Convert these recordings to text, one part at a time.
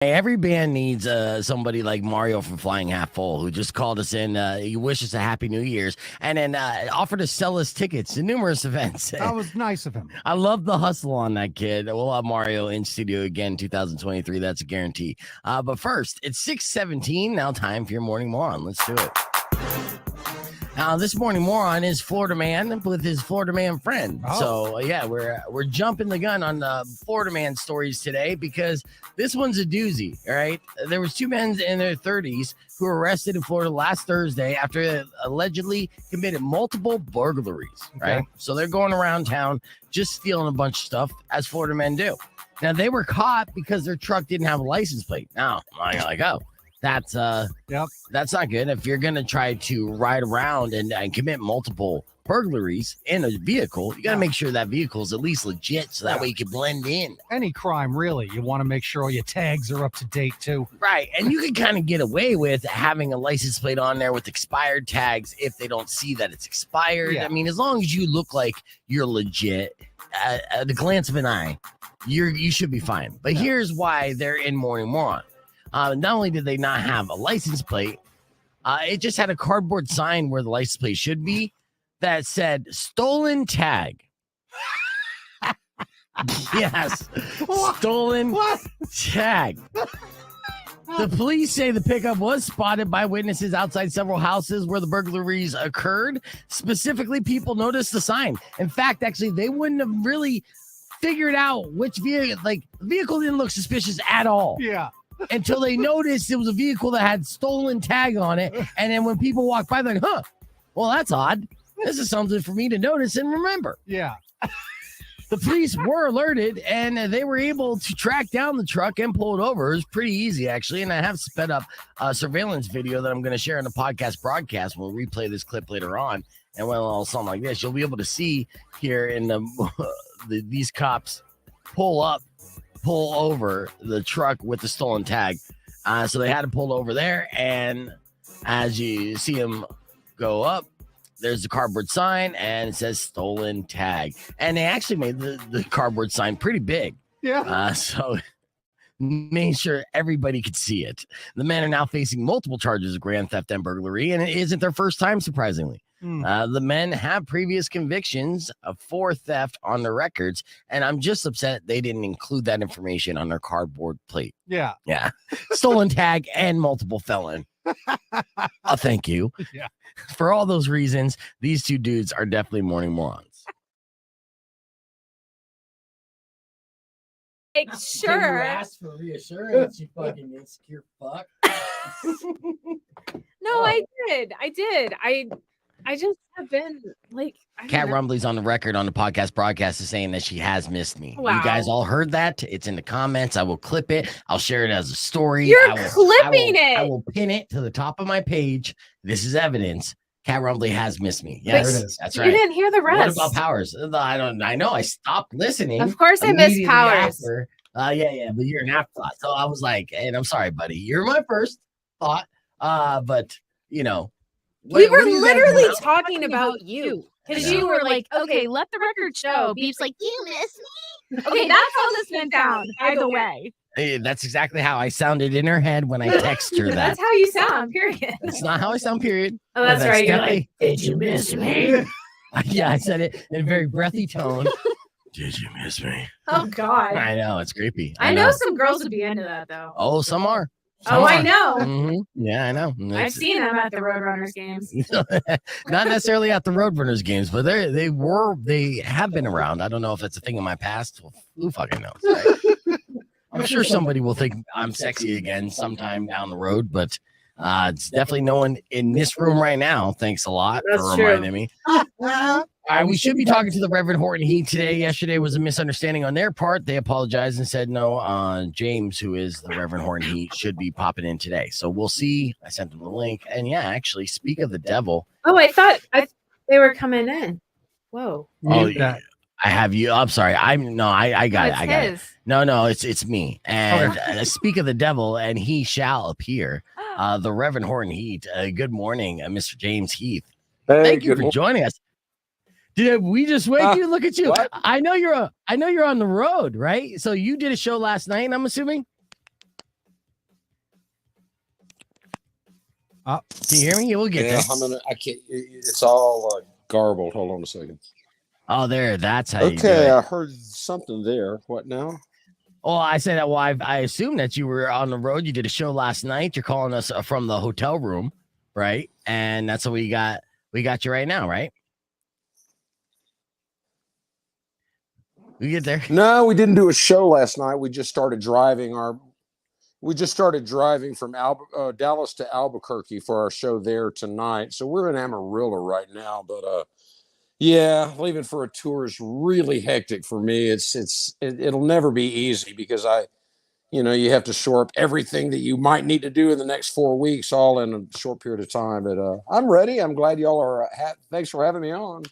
Hey, every band needs somebody like Mario from Flying Half Full, who just called us in. He wished us a Happy New Year's and then offered to sell us tickets to numerous events. That was nice of him. I love the hustle on that kid. We'll have Mario in studio again 2023. That's a guarantee. But first, it's 6:17. Now time for your Morning Moron. Let's do it. Now, this Morning Moron is Florida Man with his Florida Man friend. Oh. So, yeah, we're jumping the gun on Florida Man stories today because this one's a doozy, all right? There was two men in their 30s who were arrested in Florida last Thursday after they allegedly committed multiple burglaries, right? Okay. So they're going around town just stealing a bunch of stuff, as Florida men do. Now, they were caught because their truck didn't have a license plate. Now, I'm like, oh. That's that's not good. If you're gonna try to ride around and commit multiple burglaries in a vehicle, you gotta make sure that vehicle is at least legit, so that way you can blend in. Any crime, really, you want to make sure all your tags are up to date too. Right, and you can kind of get away with having a license plate on there with expired tags if they don't see that it's expired. Yeah. I mean, as long as you look like you're legit, at the glance of an eye, you should be fine. But here's why they're in Morning Moron. Not only did they not have a license plate, it just had a cardboard sign where the license plate should be that said stolen tag. Yes, stolen tag. The police say the pickup was spotted by witnesses outside several houses where the burglaries occurred. Specifically, people noticed the sign. In fact, actually, they wouldn't have really figured out which vehicle, like, the vehicle didn't look suspicious at all. Yeah. Until they noticed it was a vehicle that had stolen tag on it. And then when people walk by, they're like, huh, well, that's odd. This is something for me to notice and remember. Yeah. The police were alerted and they were able to track down the truck and pull it over. It was pretty easy, actually. And I have sped up a surveillance video that I'm going to share in the podcast broadcast. We'll replay this clip later on. And when all something like this, you'll be able to see here in these cops pull over the truck with the stolen tag. So they had to pull over there. And as you see them go up, there's the cardboard sign and it says stolen tag. And they actually made the cardboard sign pretty big. Yeah. So made sure everybody could see it. The men are now facing multiple charges of grand theft and burglary, and it isn't their first time, surprisingly. The men have previous convictions for theft on their records, and I'm just upset they didn't include that information on their cardboard plate. Yeah. Yeah. Stolen tag and multiple felon. Thank you. Yeah. For all those reasons, these two dudes are definitely Morning Morons. Like, sure. You asked for reassurance, you fucking insecure fuck. No, I did. I just have been like, Cat Rumbley's on the record on the podcast broadcast is saying that she has missed me. Wow. You guys all heard that. It's in the comments. I will clip it. I'll share it as a story. You're clipping it. I will pin it to the top of my page. This is evidence. Cat Rumbley has missed me. But Yes, that's right. You didn't hear the rest. What about Powers? I know. I stopped listening. Of course I missed immediately Powers. after. Yeah, but you're an afterthought. So I was like, and I'm sorry, buddy. You're my first thought. But you know. We were what do you guys literally know? talking about you. Because you were like, okay, let the record show. Beep's like, you miss me. Okay, that's how this went down, by the way. Hey, that's exactly how I sounded in her head when I text her that. That's how you sound, period. That's not how I sound, period. Oh, that's right. You're definitely- like, did you miss me? Yeah, I said it in a very breathy tone. Did you miss me? Oh, God. I know, it's creepy. I know some girls would be into that, though. Oh, some are. Oh, I know. Mhm. Yeah, I know. I've seen them at the Roadrunners games. Not necessarily at the Roadrunners games, but they have been around. I don't know if it's a thing in my past. Well, who fucking knows? I'm sure somebody will think I'm sexy again sometime down the road, but it's definitely no one in this room right now. Thanks a lot for reminding me. We should be talking to the Reverend Horton Heat today. Yesterday was a misunderstanding on their part. They apologized and said no. James, who is the Reverend Horton Heat, should be popping in today. So we'll see. I sent them the link. And yeah, actually, speak of the devil. Oh, I thought they were coming in. Whoa. Oh, yeah. I have you. I'm sorry. I got it. I got it. No, it's me. And speak of the devil, and he shall appear. The Reverend Horton Heat. Good morning, Mr. James Heath. Hey, Thank you for joining us. Did we just wake you? Look at you. What? I know you're on the road, right? So you did a show last night, I'm assuming. Can you hear me? We'll get there. I can't. It's all garbled. Hold on a second. Oh, there. That's how you do Okay, it. I heard something there. What now? Oh, I said that. Well, I assume that you were on the road. You did a show last night. You're calling us from the hotel room, right? And that's what we got. We got you right now, right? We get there. No, we didn't do a show last night. We just started driving from Dallas to Albuquerque for our show there tonight. So we're in Amarillo right now, but yeah, leaving for a tour is really hectic for me. It'll never be easy because you have to shore up everything that you might need to do in the next 4 weeks, all in a short period of time. But I'm ready. I'm glad y'all are. Thanks for having me on.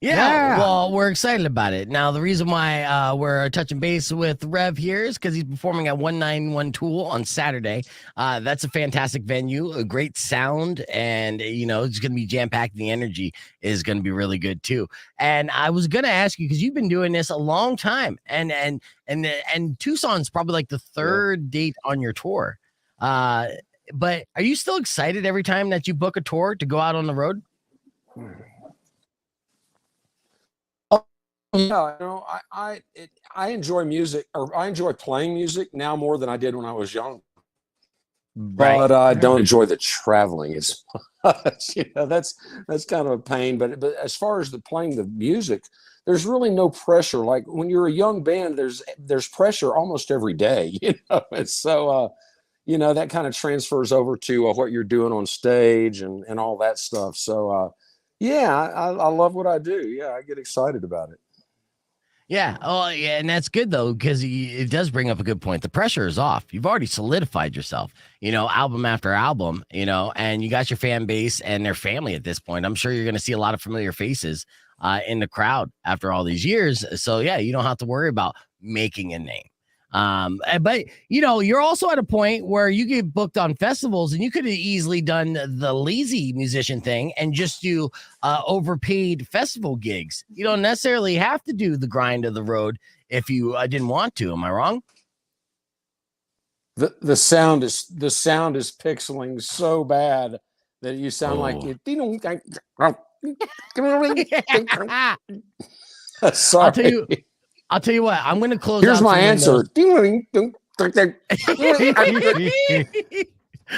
Yeah, well, we're excited about it. Now, the reason why we're touching base with Rev here is because he's performing at 191 Toole on Saturday. That's a fantastic venue, a great sound, and it's going to be jam-packed. The energy is going to be really good too. And I was going to ask you because you've been doing this a long time, and Tucson's probably like the third date on your tour. But are you still excited every time that you book a tour to go out on the road? Yeah, I enjoy music, or I enjoy playing music now more than I did when I was young. Right. But I don't enjoy the traveling as much. That's kind of a pain. But as far as playing the music, there's really no pressure. Like when you're a young band, there's pressure almost every day. And so that kind of transfers over to what you're doing on stage and all that stuff. So I love what I do. Yeah, I get excited about it. Yeah. Oh, yeah. And that's good, though, because it does bring up a good point. The pressure is off. You've already solidified yourself, album after album, and you got your fan base and their family at this point. I'm sure you're going to see a lot of familiar faces in the crowd after all these years. So, yeah, you don't have to worry about making a name. But you're also at a point where you get booked on festivals, and you could have easily done the lazy musician thing and just do overpaid festival gigs. You don't necessarily have to do the grind of the road if you didn't want to. Am I wrong? The sound is pixeling so bad that you sound like you. Sorry. I'll tell you what, I'm going to close. Here's out my answer.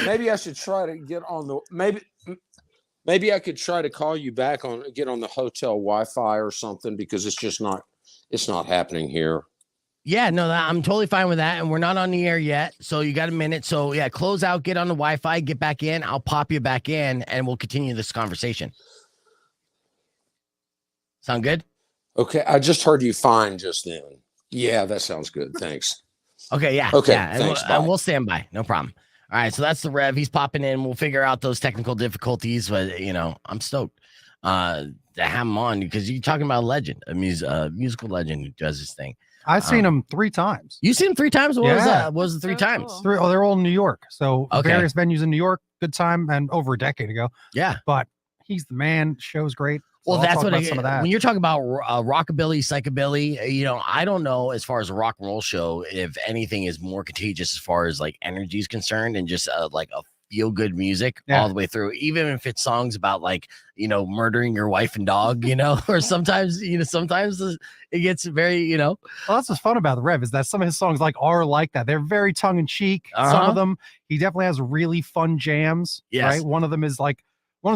Maybe I should try to get on the maybe I could try to call you back get on the hotel Wi-Fi or something, because it's not happening here. Yeah, no, I'm totally fine with that. And we're not on the air yet. So you got a minute. So yeah, close out, get on the Wi-Fi, get back in. I'll pop you back in and we'll continue this conversation. Sound good? Okay, I just heard you fine just then. Yeah, that sounds good. Thanks. Okay, yeah. Okay, yeah. thanks. And we'll stand by. No problem. All right, so that's the Rev. He's popping in. We'll figure out those technical difficulties, but I'm stoked to have him on because you're talking about a legend, a musical legend who does this thing. I've seen him 3 times. You seen him 3 times? What was that? What was the 3 times? Cool. 3. Oh, they're all in New York. So Okay. various venues in New York. Good time, and over a decade ago. Yeah. But he's the man. Show's great. So Well, I'll that's talk what about some of that. when you're talking about rockabilly, psychobilly, I don't know as far as a rock and roll show if anything is more contagious as far as like energy is concerned and just like a feel good music all the way through, even if it's songs about like, murdering your wife and dog, or sometimes, sometimes it gets very, Well, that's what's fun about the Rev is that some of his songs are like that. They're very tongue in cheek. Some of them, he definitely has really fun jams. Yes. Right. One of them is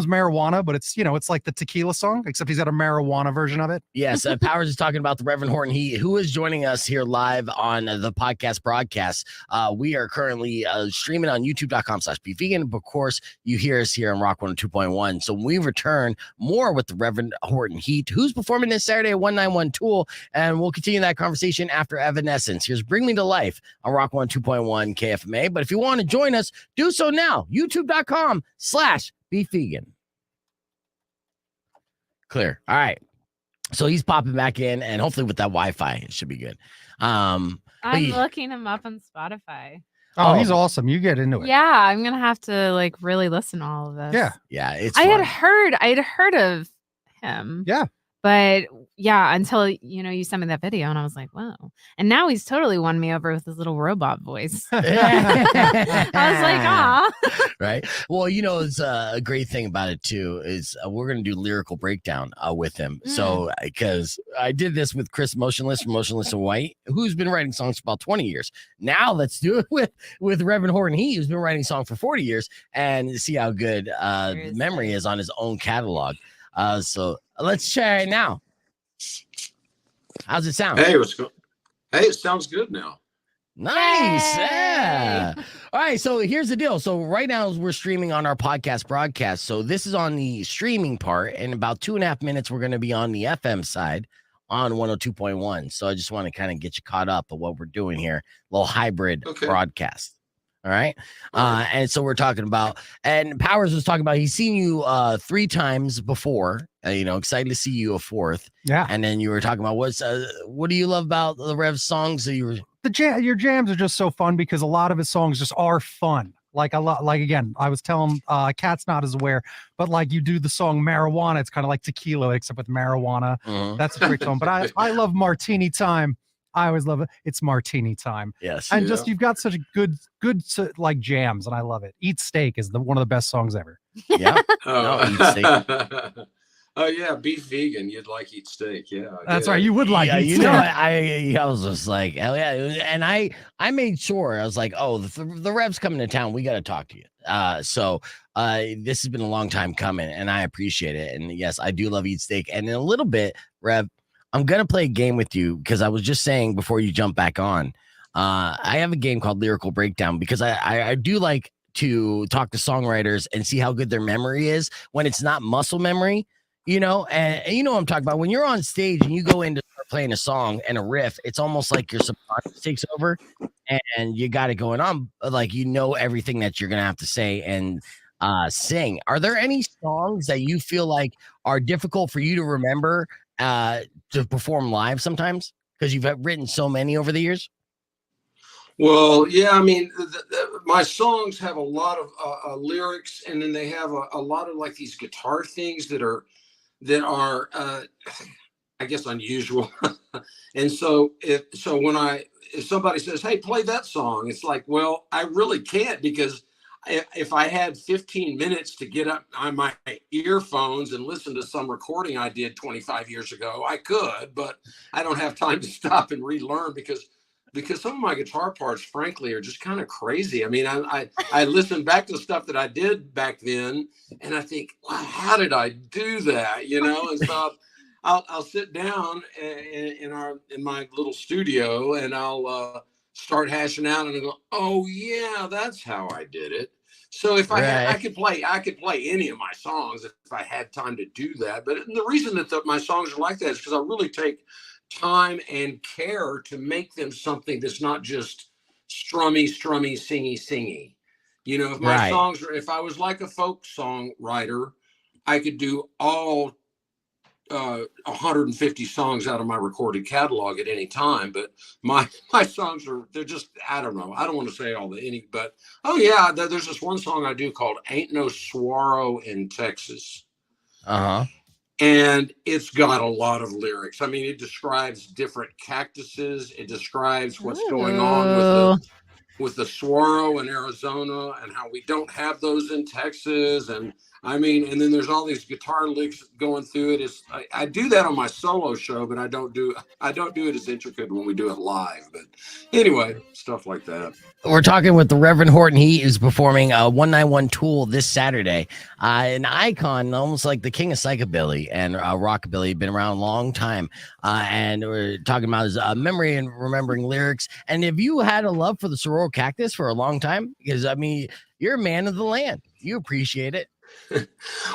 marijuana, but it's, it's like the tequila song, except he's got a marijuana version of it. Yes, Powers is talking about the Reverend Horton Heat, who is joining us here live on the podcast broadcast. We are currently streaming on youtube.com/bevegan. Of course, you hear us here on Rock 102.1. So when we return, more with the Reverend Horton Heat, who's performing this Saturday at 191 Toole, and we'll continue that conversation after Evanescence. Here's Bring Me to Life on Rock 102.1 KFMA. But if you want to join us, do so now. youtube.com/bevegan. Clear. All right. So he's popping back in, and hopefully with that Wi-Fi, it should be good. I'm looking him up on Spotify. Oh, he's awesome. You get into it. Yeah, I'm gonna have to really listen to all of this. Yeah. Yeah, it's I fun. had heard of him. Yeah. But yeah, until you sent me that video, and I was like, wow. And now he's totally won me over with his little robot voice. I was like, ah. Right. Well, it's a great thing about it too is we're gonna do lyrical breakdown with him. So because I did this with Chris Motionless from Motionless and White, who's been writing songs for about 20 years. Now let's do it with Reverend Horton Heat, who's been writing songs for 40 years, and see how good the memory is on his own catalog. So let's try it now. How's it sound? Hey, what's going? Hey, it sounds good now. Nice. Yeah. All right. So here's the deal. So right now we're streaming on our podcast broadcast. So this is on the streaming part. In about 2.5 minutes, we're going to be on the FM side on 102.1. So I just want to kind of get you caught up of what we're doing here. A little hybrid broadcast. All right. And so we're talking about, and Powers was talking about, he's seen you 3 times before, excited to see you a 4th. Yeah. And then you were talking about what do you love about the Rev songs that you were. Your jams are just so fun because a lot of his songs just are fun. Like again, I was telling Kat's not as aware, but like you do the song Marijuana, it's kind of like Tequila, except with marijuana. That's a great song. But I love Martini Time. I always love it. It's Martini Time. Yes. And just, you've got such good like jams, and I love it. Eat Steak is one of the best songs ever. Yeah. Eat Steak. Oh yeah, beef vegan. You'd like Eat Steak. Yeah. That's right. You would like Eat Steak. I was just like, hell yeah. And I made sure, I was like, oh, the Rev's coming to town. We got to talk to you. So this has been a long time coming, and I appreciate it. And yes, I do love Eat Steak. And in a little bit, Rev, I'm going to play a game with you because I was just saying before you jump back on, I have a game called Lyrical Breakdown because I do like to talk to songwriters and see how good their memory is when it's not muscle memory, and you know what I'm talking about. When you're on stage and you go in to start playing a song and a riff, it's almost like your subconscious takes over and you got it going on. Like, everything that you're going to have to say and sing. Are there any songs that you feel like are difficult for you to remember to perform live sometimes because you've written so many over the years? Well, yeah, I mean, my songs have a lot of lyrics, and then they have a lot of like these guitar things that are I guess unusual. And so if somebody says, hey, play that song, it's like, well, I really can't, because if I had 15 minutes to get up on my earphones and listen to some recording I did 25 years ago, I could, but I don't have time to stop and relearn because some of my guitar parts, frankly, are just kind of crazy. I mean, I listen back to stuff that I did back then, and I think, wow, how did I do that? And so I'll sit down in my little studio, and I'll start hashing out, and I go, oh yeah, that's how I did it. So if I could play any of my songs if I had time to do that. But the reason that my songs are like that is because I really take time and care to make them something that's not just strummy, singy. If my songs were, if I was like a folk songwriter, I could do all 150 songs out of my recorded catalog at any time. But my songs they're just, I don't know. I don't want to say but oh yeah, there's this one song I do called Ain't No Swallow in Texas. And it's got a lot of lyrics. I mean, it describes different cactuses. It describes what's going on with the swallow in Arizona and how we don't have those in Texas. And I mean, and then there's all these guitar licks going through it. I do that on my solo show, but I don't do it as intricate when we do it live. But anyway, stuff like that. We're talking with the Reverend Horton Heat, who's performing 191 Toole this Saturday. An icon, almost like the king of psychobilly and rockabilly, been around a long time. And we're talking about his memory and remembering lyrics. And have you had a love for the Sororo Cactus for a long time? Because I mean, you're a man of the land. You appreciate it.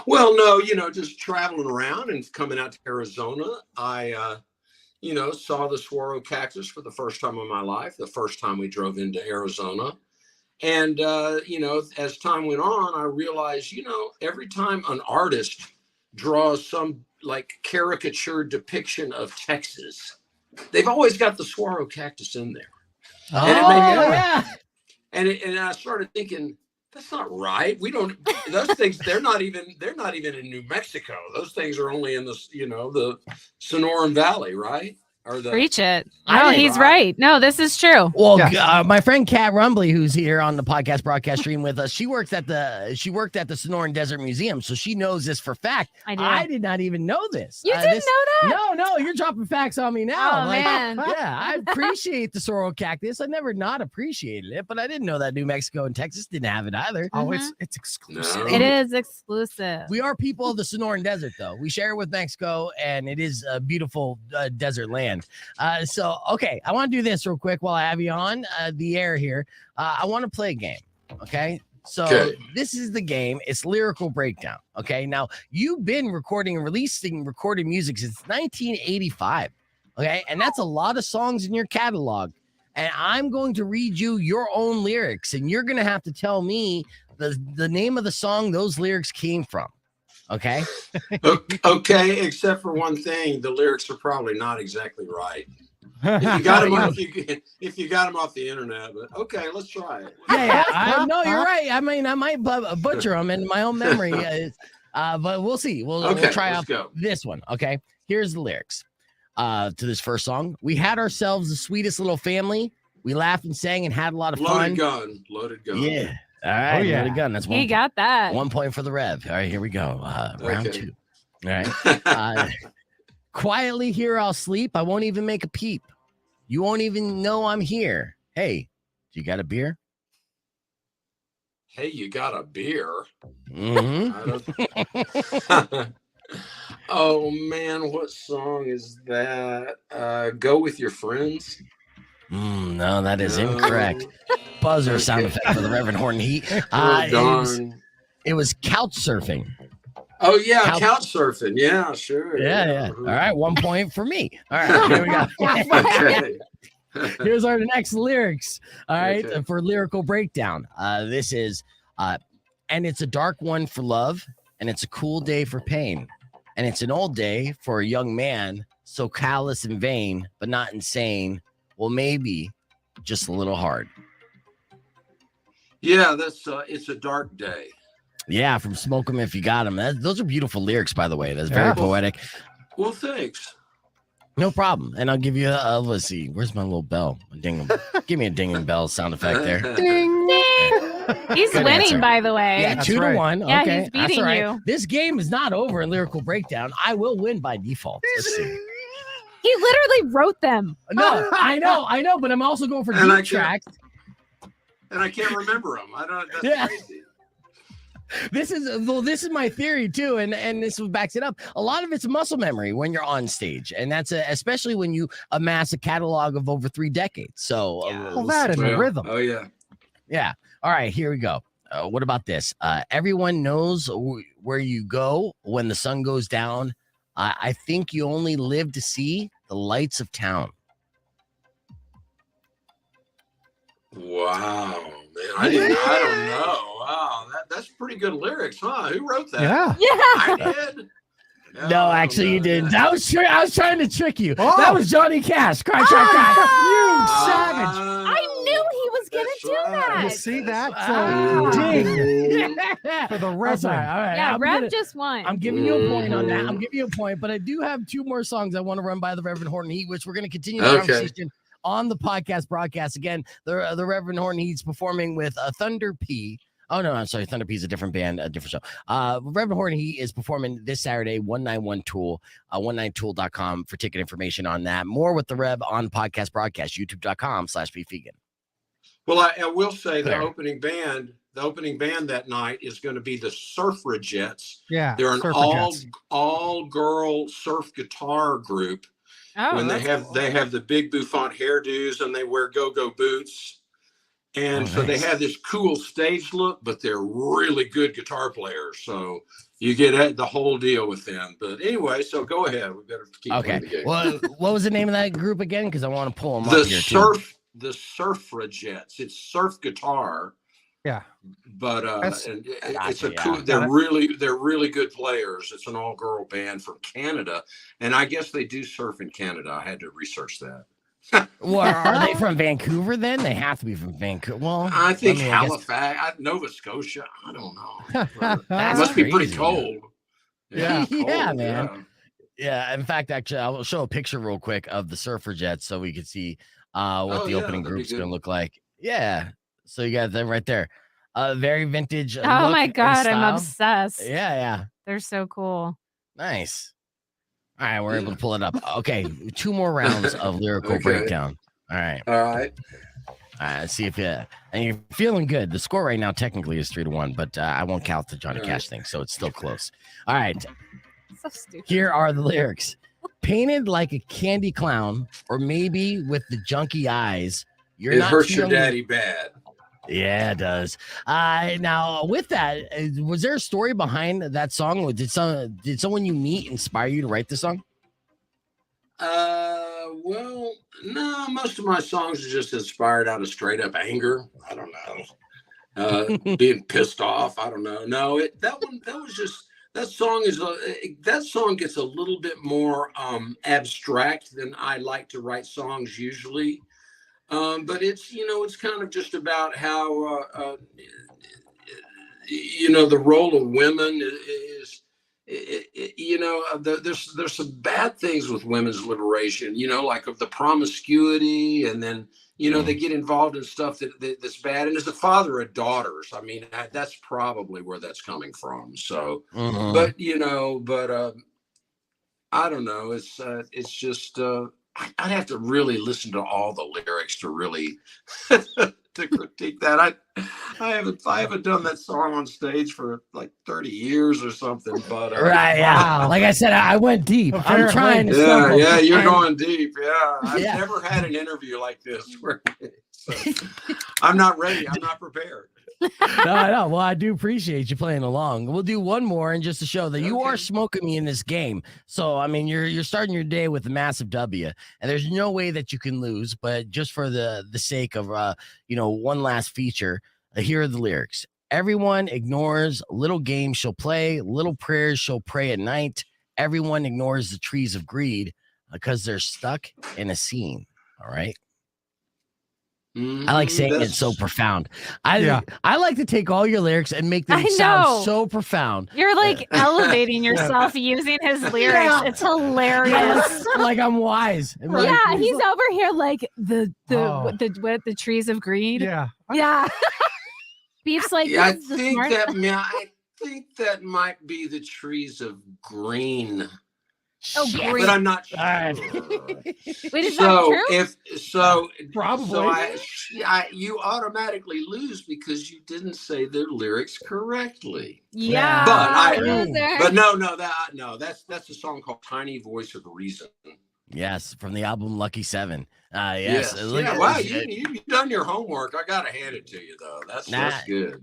Well, no, just traveling around and coming out to Arizona, I, saw the saguaro cactus for the first time in my life, the first time we drove into Arizona. And, as time went on, I realized, every time an artist draws some like caricatured depiction of Texas, they've always got the saguaro cactus in there. And I started thinking, That's not right. We don't. Those things. They're not even in New Mexico. Those things are only in the the Sonoran Valley, right? Or the Preach it. I No, didn't- he's right. No, this is true. Well, Yes. my friend Kat Rumbly, who's here on the podcast broadcast stream with us, she worked at the Sonoran Desert Museum, so she knows this for fact. I do. I did not even know this. You didn't know that? No, you're dropping facts on me now. Oh, man. Yeah, I appreciate the sorrel cactus. I never not appreciated it, but I didn't know that New Mexico and Texas didn't have it either. Oh, Mhm. it's exclusive. No. It is exclusive. We are people of the Sonoran Desert, though. We share it with Mexico, and it is a beautiful desert land. So, okay, I want to do this real quick while I have you on the air here. I want to play a game, okay? So Okay. this is the game. It's Lyrical Breakdown, okay? Now, you've been recording and releasing recorded music since 1985, okay? And that's a lot of songs in your catalog. And I'm going to read you your own lyrics, and you're going to have to tell me the name of the song those lyrics came from, okay? Okay, except for one thing, the lyrics are probably not exactly right. If you got them if you got them off the internet, but okay, let's try it. Yeah. No, you're right. I mean, I might butcher them in my own memory, but we'll see. We'll try let's out go. this one. Okay, here's the lyrics to this first song. We had ourselves the sweetest little family. We laughed and sang and had a lot of fun. Loaded gun. Yeah. All right. Oh, yeah. Loaded gun. That's one. He got that. 1 point for the Rev. All right, here we go. Round Okay. 2. All right. Quietly here I'll sleep. I won't even make a peep. You won't even know I'm here. Hey, you got a beer? Hey, you got a beer? Mm-hmm. I don't- Oh man, what song is that? Go with your friends. No, that is No. incorrect. Buzzer Okay. sound effect for the Reverend Horton Heat. Oh darn. It was couch surfing. Oh yeah, Couch- couch surfing. Yeah, sure. Yeah. All right, 1 point for me. All right, here we go. Okay. Here's our next lyrics. All right, Okay. for Lyrical Breakdown. This is, and it's a dark one for love, and it's a cool day for pain, and it's an old day for a young man, so callous and vain, but not insane. Well, maybe just a little hard. Yeah, that's it's a dark day. Yeah, from Smoke 'em If You Got 'em. Those are beautiful lyrics, by the way. That's very Yeah. poetic. Well, thanks. No problem. And I'll give you let's see. Where's my little bell? A ding. Give me a ding and bell sound effect there. Ding. He's Good winning, answer. by the way. Yeah, That's 2 right. to 1. Yeah, Okay, he's that's beating all right. you. This game is not over in Lyrical Breakdown. I will win by default. Let's see. He literally wrote them. No, I know, but I'm also going for And I deep can't- tracks. And I can't remember them. I don't. That's Yeah. crazy. This is my theory too, and this backs it up. A lot of it's muscle memory when you're on stage, and that's especially when you amass a catalog of over 3 decades. So, Well, that and the Well, rhythm. Oh yeah. yeah. All right, here we go. What about this? Everyone knows where you go when the sun goes down. I think you only live to see the lights of town. Wow, man. I don't know. Wow, that's pretty good lyrics, huh? Who wrote that? Yeah. Yeah. I did. No, actually, you didn't. That was I was trying to trick you. Oh. That was Johnny Cash. Cry, cry, cry. You savage. I knew he was going That's to do right. You that. see that? So Ah. ding Yeah. for the I'm Reverend. sorry. All right. Yeah, I'm Rev gonna- just won. I'm giving you a point on that. I'm giving you a point, but I do have 2 more songs I want to run by the Reverend Horton Heat, which we're going to continue the Okay. conversation on the podcast broadcast. Again, the Reverend Horton Heat's performing with Thunder P. Oh, no, I'm sorry. Thunder P is a different band, a different show. Reverend Horton Heat is performing this Saturday, 191 Toole, 191toole.com for ticket information on that. More with the Rev on podcast broadcast, youtube.com/bfegan. Well, I will say the There. opening band that night is going to be the Surfragettes. Yeah. They're an Surfragettes. all girl surf guitar group. Oh, When they that's have cool. they have the big bouffant hairdos and they wear go-go boots. And Oh, so they nice. have this cool stage look, but they're really good guitar players. So you get the whole deal with them. But anyway, so go ahead. We better keep Okay. playing the game. Well, what was the name of that group again? Because I want to pull them up here too. The Surfragettes. It's surf guitar. Yeah. But That's- and it's Gotcha, a cool. yeah. They're really good players. It's an all girl band from Canada, and I guess they do surf in Canada. I had to research that. Well, are they from Vancouver then? They have to be from Vancouver. Well, I think mean, Halifax, Nova Scotia. I don't know. It That's must be pretty crazy, cold. Yeah. Yeah, cold, man. yeah. Yeah, in fact, actually, I will show a picture real quick of the Surfer Jets so we can see what Oh, the yeah, opening that'd be group's gonna good. look like. Yeah, so you got them right there. Very vintage Oh look my and God, I'm style. obsessed. Yeah, They're so cool. nice. All right, we're able Yeah. to pull it up. Okay, 2 more rounds of lyrical Okay. breakdown. All right. All right. See if and you're feeling good. The score right now technically is 3-1, but I won't count the Johnny All Cash thing, so it's still close. All right, So stupid. here are the lyrics. Painted like a candy clown, or maybe with the junky eyes. You're It not hurts your feeling- daddy bad. Yeah, it does. Now with that, was there a story behind that song? Did someone you meet inspire you to write the song? Well, no, most of my songs are just inspired out of straight up anger. I don't know. Being pissed off. I don't know. No, that was just, that song gets a little bit more abstract than I like to write songs usually. But it's kind of just about how the role of women is there's some bad things with women's liberation, like of the promiscuity, and then they get involved in stuff that's bad. And as a father of daughters, I mean, that's probably where that's coming from. So but I don't know, it's just I'd have to really listen to all the lyrics to really to critique that. I haven't done that song on stage for like 30 years or something. But Right, yeah. Wow. Like I said, I went deep. I'm Apparently. trying to yeah, stumble. yeah, you're And- going deep. Yeah, I've Yeah. never had an interview like this where I'm not ready. I'm not prepared. No. Well, I do appreciate you playing along. We'll do one more, and just to show that you are Okay. smoking me in this game. So, I mean, you're starting your day with a massive W, and there's no way that you can lose. But just for the sake of one last feature, here are the lyrics. Everyone ignores little games she'll play, little prayers she'll pray at night. Everyone ignores the trees of greed because they're stuck in a scene. All right. I like saying it's so profound. I like to take all your lyrics and make them I know. sound so profound. You're like elevating yourself using his lyrics. Yeah. It's hilarious. Like I'm wise. And like- Yeah, he's over here like the Oh. trees of greed. Yeah. Yeah. Beef's like, Yeah, I this is the think smart- that might be the trees of green. Oh, Shit. great. But I'm not sure. All right. Wait, is that true? Probably. You automatically lose because you didn't say their lyrics correctly. Yeah. But that's a song called "Tiny Voice of Reason." Yes, from the album Lucky 7. Yes. Yeah. Wow, you've done your homework. I gotta hand it to you though. That's good.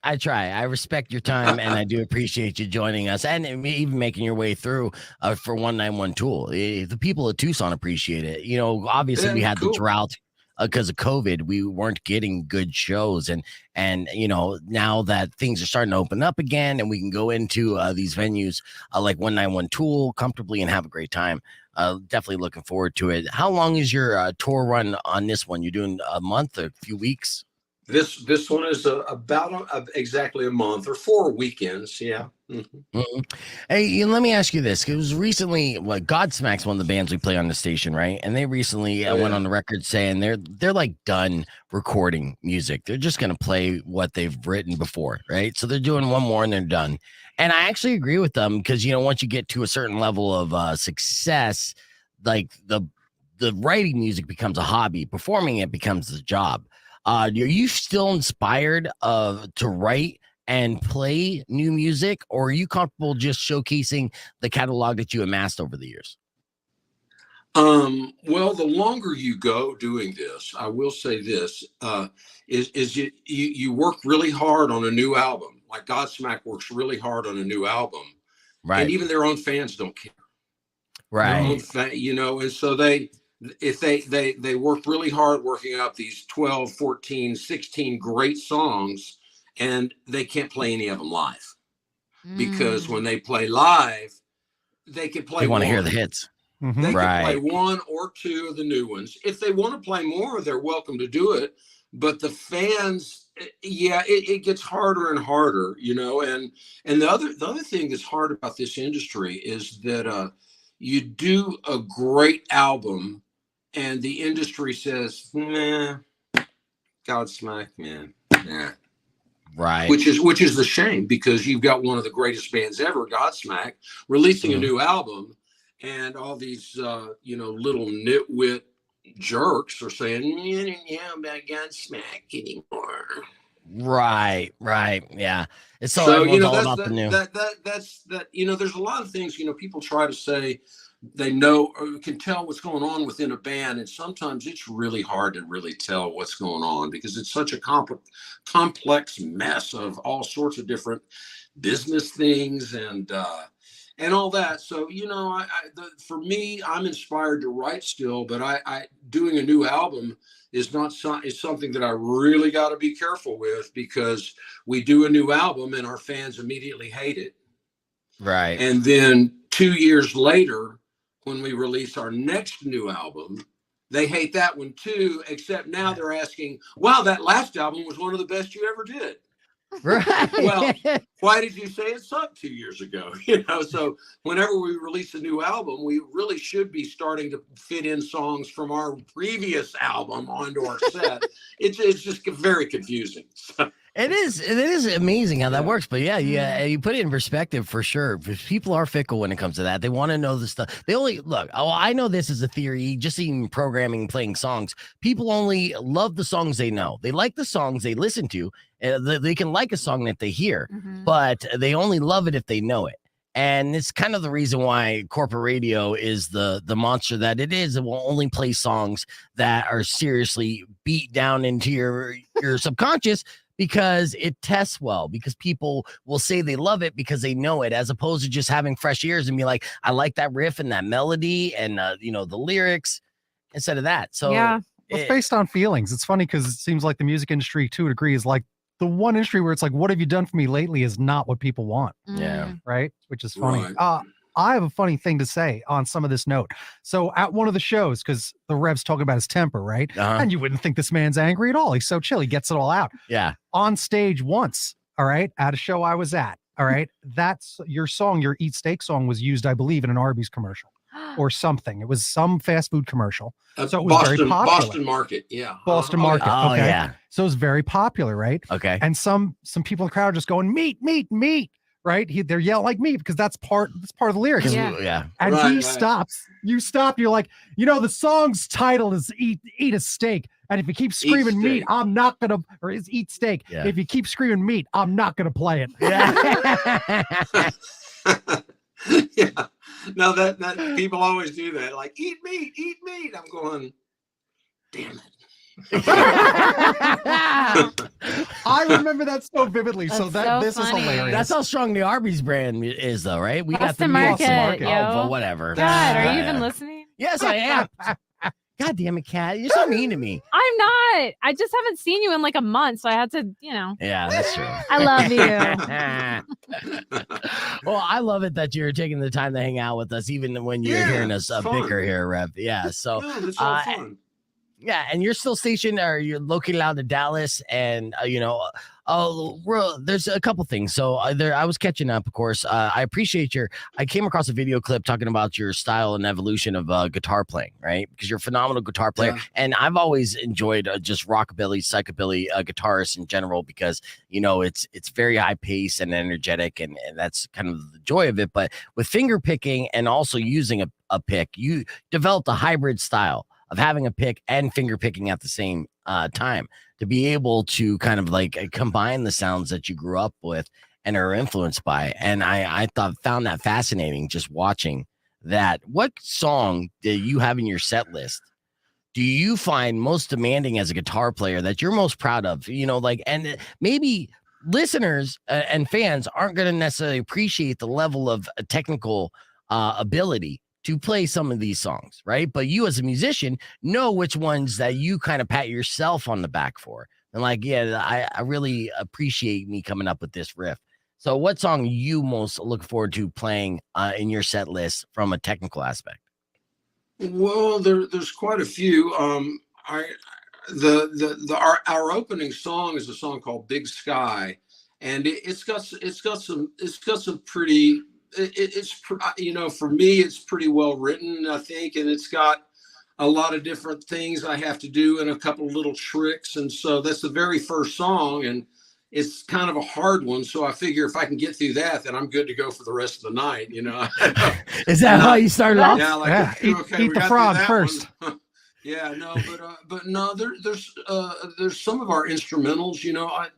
I try. I respect your time, and I do appreciate you joining us, and even making your way through for 191 Toole. The people of Tucson appreciate it. Obviously we had the drought because of COVID. We weren't getting good shows, and now that things are starting to open up again, and we can go into these venues like 191 Toole comfortably and have a great time. Definitely looking forward to it. How long is your tour run on this one? You're doing a month, or a few weeks? This one is about exactly a month or 4 weekends. Yeah. Mm-hmm. Mm-hmm. Hey, let me ask you this. It was recently, Godsmack's one of the bands we play on the station, right? And they recently went on the record saying they're like done recording music. They're just going to play what they've written before, right? So they're doing one more and they're done. And I actually agree with them because, once you get to a certain level of success, like the writing music becomes a hobby, performing it becomes the job. Are you still inspired to write and play new music, or are you comfortable just showcasing the catalog that you amassed over the years? Well, the longer you go doing this, I will say this, is you work really hard on a new album. Like Godsmack works really hard on a new album. Right. And even their own fans don't care. Right. And so they work really hard working out these 12, 14, 16 great songs, and they can't play any of them live because when they play live, they can play. They want to hear the hits. Mhm. They can play Right. one or two of the new ones. If they want to play more, they're welcome to do it. But the fans, yeah, it gets harder and harder, you know. And the other thing that's hard about this industry is that you do a great album, and the industry says, "Nah, Godsmack, man, nah." Right. Which is the shame, because you've got one of the greatest bands ever, Godsmack, releasing a new album, and all these little nitwit jerks are saying, yeah, I'm not Godsmack anymore. Right. Yeah. It's so So everyone's all that's about the new. that's there's a lot of things people try to say they know or can tell what's going on within a band, and sometimes it's really hard to really tell what's going on, because it's such a complex mess of all sorts of different business things and all that. So for me, I'm inspired to write still, but I doing a new album is something that I really got to be careful with, because we do a new album and our fans immediately hate it. Right. And then 2 years later, when we release our next new album, they hate that one too, except now they're asking, wow, that last album was one of the best you ever did. Right. Well, why did you say it sucked 2 years ago? So whenever we release a new album, we really should be starting to fit in songs from our previous album onto our set. It's just very confusing. It is amazing how that works, but yeah, you put it in perspective for sure. Because people are fickle when it comes to that. They want to know the stuff. They only look. Oh, I know this is a theory. Just even programming, playing songs. People only love the songs they know. They like the songs they listen to. They can like a song that they hear, but they only love it if they know it. And it's kind of the reason why corporate radio is the monster that it is. It will only play songs that are seriously beat down into your subconscious, because it tests well, because people will say they love it because they know it, as opposed to just having fresh ears and be like, I like that riff and that melody and the lyrics instead of that. So Yeah. It's based on feelings. It's funny because it seems like the music industry, to a degree, is like the one industry where it's like, what have you done for me lately is not what people want. Yeah. Right. Which is funny. Right. I have a funny thing to say on some of this note. So at one of the shows, because the Rev's talking about his temper, right? And you wouldn't think this man's angry at all. He's so chill. He gets it all out. Yeah. On stage once, all right, at a show I was at, all right, that's your song, your Eat Steak song was used, I believe, in an Arby's commercial or something. It was some fast food commercial. So it was very popular. Boston Market, yeah. Boston Market. Oh, okay. yeah. So it was very popular, right? Okay. And some people in the crowd are just going, meat, meat, meat. Right? They're yelling like meat because that's part of the lyrics. Yeah. And he stops. You stop. You're like, the song's title is Eat a Steak. And if you keep screaming meat, I'm not gonna, or is Eat Steak. Yeah. If you keep screaming meat, I'm not gonna play it. Yeah. Yeah. No, that people always do that. Like, eat meat. I'm going, damn it. I remember that so vividly. This is hilarious. That's how strong the Arby's brand is, though, right? We got the Boston Market. but whatever. God, are you even listening? Yes, I am. God damn it, Kat. You're so mean to me. I'm not. I just haven't seen you in like a month, so I had to, Yeah, that's true. I love you. Well, I love it that you're taking the time to hang out with us, even when you're hearing us bicker here, Rev. Yeah, so it's all fun. Yeah, and you're still stationed, or you're located out of Dallas, and there's a couple things. So I was catching up, of course. I appreciate I came across a video clip talking about your style and evolution of guitar playing, right? Because you're a phenomenal guitar player, and I've always enjoyed just rockabilly, psychobilly guitarists in general, because it's very high pace and energetic, and that's kind of the joy of it. But with finger picking and also using a pick, you developed a hybrid style of having a pick and finger picking at the same time, to be able to kind of like combine the sounds that you grew up with and are influenced by. And I found that fascinating, just watching that. What song do you have in your set list do you find most demanding as a guitar player, that you're most proud of? And maybe listeners and fans aren't going to necessarily appreciate the level of technical ability to play some of these songs, right? But you as a musician know which ones that you kind of pat yourself on the back for. And like, yeah, I really appreciate me coming up with this riff. So what song you most look forward to playing in your set list from a technical aspect? Well, there's quite a few. Our opening song is a song called Big Sky, and it's got some pretty. For me, it's pretty well written, I think, and it's got a lot of different things I have to do and a couple of little tricks, and so that's the very first song, and it's kind of a hard one. So I figure if I can get through that, then I'm good to go for the rest of the night. Is that how you started off? Yeah, like Yeah, okay, eat we the got frog through that first. one. Yeah, no, but no, there's some of our instrumentals.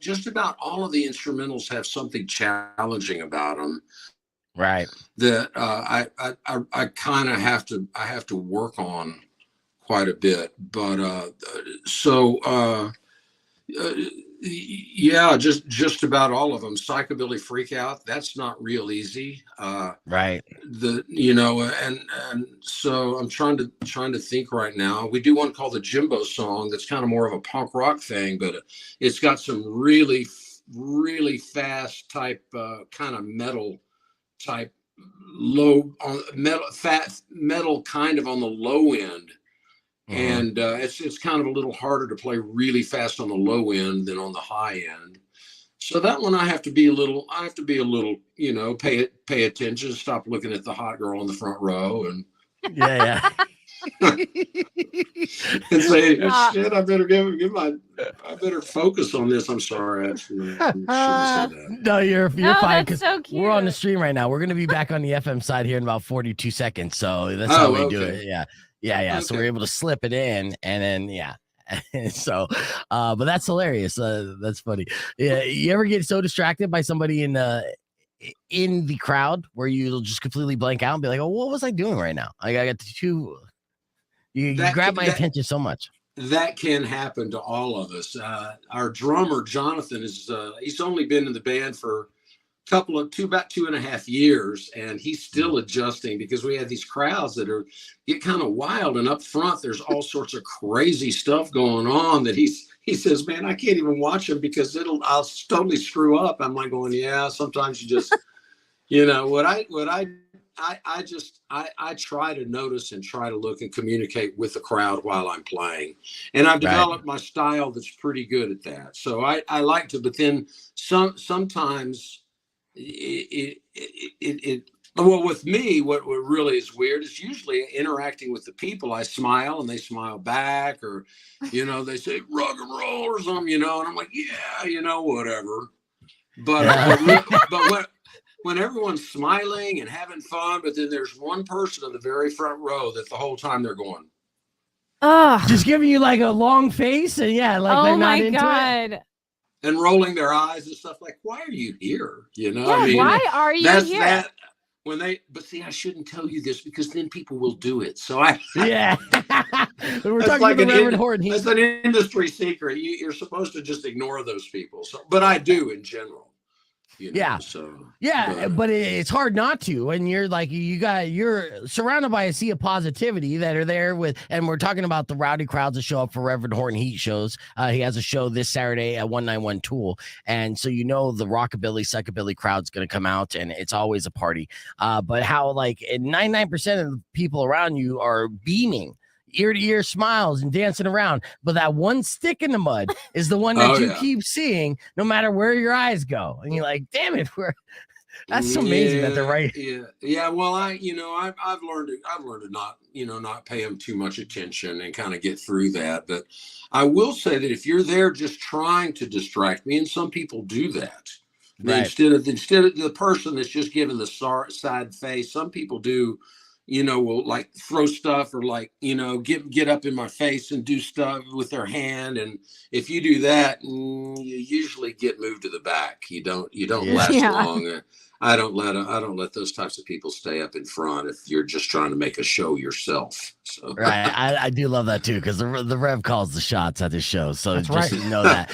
Just about all of the instrumentals have something challenging about them Right. that I kind of have to work on quite a bit. But yeah, just about all of them. Psychobilly Freak Out, that's not real easy. Right. And so I'm trying to think right now. We do one called the Jimbo Song that's kind of more of a punk rock thing, but it's got some really fast type kind of metal type low on metal kind of on the low end. And it's kind of a little harder to play really fast on the low end than on the high end. So that one I have to be a little, pay attention, stop looking at the hot girl in the front row and Yeah. and say, shit, I better focus on this. I'm sorry. I shouldn't have said that. No, you're fine. That's so cute. We're on the stream right now. We're going to be back on the FM side here in about 42 seconds. So that's how we do it. Yeah. Okay. So we're able to slip it in and then, yeah. So, but that's hilarious. That's funny. Yeah. You ever get so distracted by somebody in the crowd where you'll just completely blank out and be like, oh, what was I doing right now? I got you grab my attention so much. That can happen to all of us. Our drummer, Jonathan, he's only been in the band for about 2.5 years, and he's still adjusting because we have these crowds that get kind of wild, and up front there's all sorts of crazy stuff going on that he says, man, I can't even watch them because I'll totally screw up. I'm like going, yeah, sometimes you just I try to notice and try to look and communicate with the crowd while I'm playing, and I've developed my style that's pretty good at that. So I like to, but then sometimes well, with me, what really is weird is usually interacting with the people. I smile and they smile back, or they say rock and roll or something, and I'm like, yeah, whatever. But when everyone's smiling and having fun, but then there's one person in the very front row that the whole time they're going, just giving you like a long face, and they're not into it. And rolling their eyes and stuff like, why are you here? Why are you here? That but see, I shouldn't tell you this because then people will do it. So we're talking about the Reverend Horton Heat. That's an industry secret. You're supposed to just ignore those people. So, but I do in general. But it's hard not to, and you're surrounded by a sea of positivity that are there and we're talking about the rowdy crowds that show up for Reverend Horton Heat shows. He has a show this Saturday at 191 Toole, and so the rockabilly, psychobilly crowd's going to come out, and it's always a party. But how 99% of the people around you are beaming, ear-to-ear smiles and dancing around, but that one stick in the mud is the one that you keep seeing no matter where your eyes go, and you're like, damn it, that's so amazing that they're right. Well, I've learned to not pay them too much attention and kind of get through that. But I will say that if you're there just trying to distract me, and some people do that, instead of the person that's just giving the side face, some people do will throw stuff or get up in my face and do stuff with their hand. And if you do that, you usually get moved to the back. You don't last long. I don't let those types of people stay up in front if you're just trying to make a show yourself. So. Right. I do love that too, because the Rev calls the shots at his show. So just know that.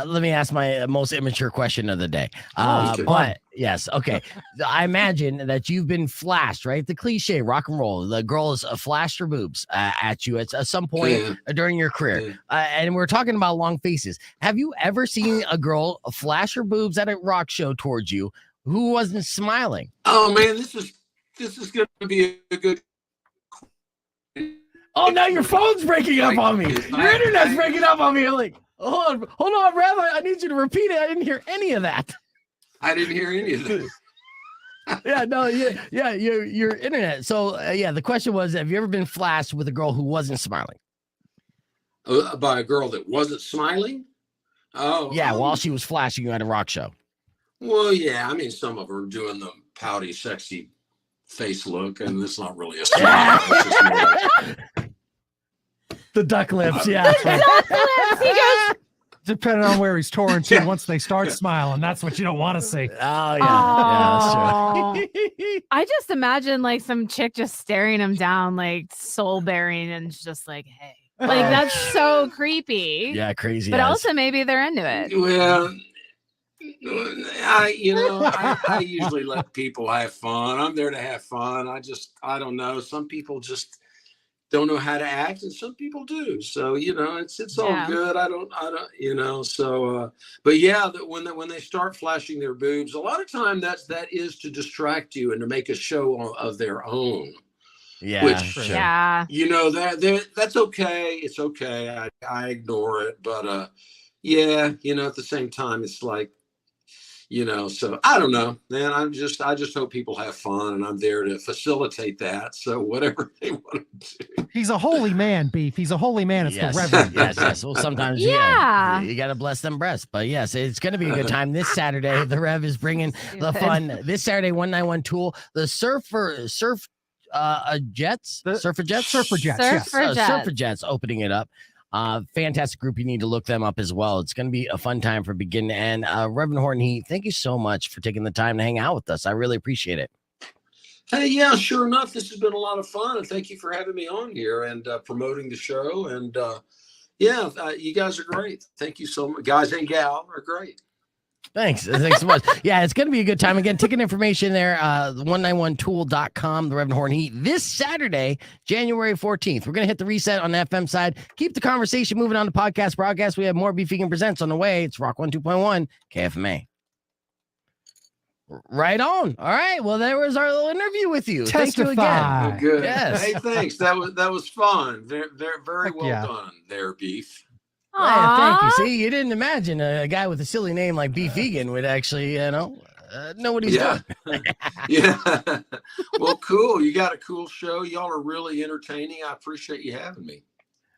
Let me ask my most immature question of the day. Okay. But yes, okay. I imagine that you've been flashed, right? The cliche rock and roll. The girl has flashed her boobs at you at some point during your career. And we're talking about long faces. Have you ever seen a girl flash her boobs at a rock show towards you who wasn't smiling? Oh man, this is going to be a good. Oh, now your phone's breaking up on me. Your internet's breaking up on me. I'm like, hold on, Rev. I need you to repeat it. I didn't hear any of that. I didn't hear any of that. Your internet. So the question was, have you ever been flashed with a girl who wasn't smiling? By a girl that wasn't smiling? Oh, yeah, while she was flashing you at a rock show. Well, yeah, I mean, some of her doing the pouty, sexy face look, and it's not really a smile. It's just more like, the duck lips, yeah. Duck lips. He goes, Depending on where he's touring to, once they start smiling, that's what you don't want to see. Oh, yeah. That's true. I just imagine like some chick just staring him down, like soul bearing, and just like, hey. Like, that's so creepy. Yeah, crazy. But also maybe they're into it. well, I usually let people have fun. I'm there to have fun. I don't know. Some people just don't know how to act, and some people do. So, it's all good. I don't, so, but yeah, when they start flashing their boobs, a lot of time that is to distract you and to make a show of their own. Yeah, which, yeah. That's okay. It's okay. I ignore it, but, at the same time, it's like, so I don't know, man. I just hope people have fun, and I'm there to facilitate that. So whatever they want to do. He's a holy man, Beef. He's a holy man. It's yes. the Reverend. Yes. Well, sometimes you got to bless them breasts. But yes, it's going to be a good time this Saturday. The Rev is bringing the fun this Saturday. 191 Toole, the Surfer Jets, opening it up. Fantastic group. You need to look them up as well. It's going to be a fun time for beginning to end. Reverend Horton Heat, thank you so much for taking the time to hang out with us. I really appreciate it. Hey, yeah, sure enough, this has been a lot of fun, and thank you for having me on here and promoting the show. And you guys are great. Thank you so much. Guys and gal are great. Thanks so much. Yeah, it's going to be a good time. Again, ticket information there, 191tool.com, the Reverend Horton Heat. This Saturday, January 14th, we're going to hit the reset on the FM side. Keep the conversation moving on the podcast broadcast. We have more Beef Vegan Presents on the way. It's Rock 102.1 KFMA. Right on. All right. Well, there was our little interview with you. Testify. Thank you again. Oh, good. Yes. Hey, thanks. That was fun. Very well done there, Beef. Yeah, thank you. See, you didn't imagine a guy with a silly name like Beef Vegan would actually, know what he's doing. Yeah. Well, cool. You got a cool show. Y'all are really entertaining. I appreciate you having me.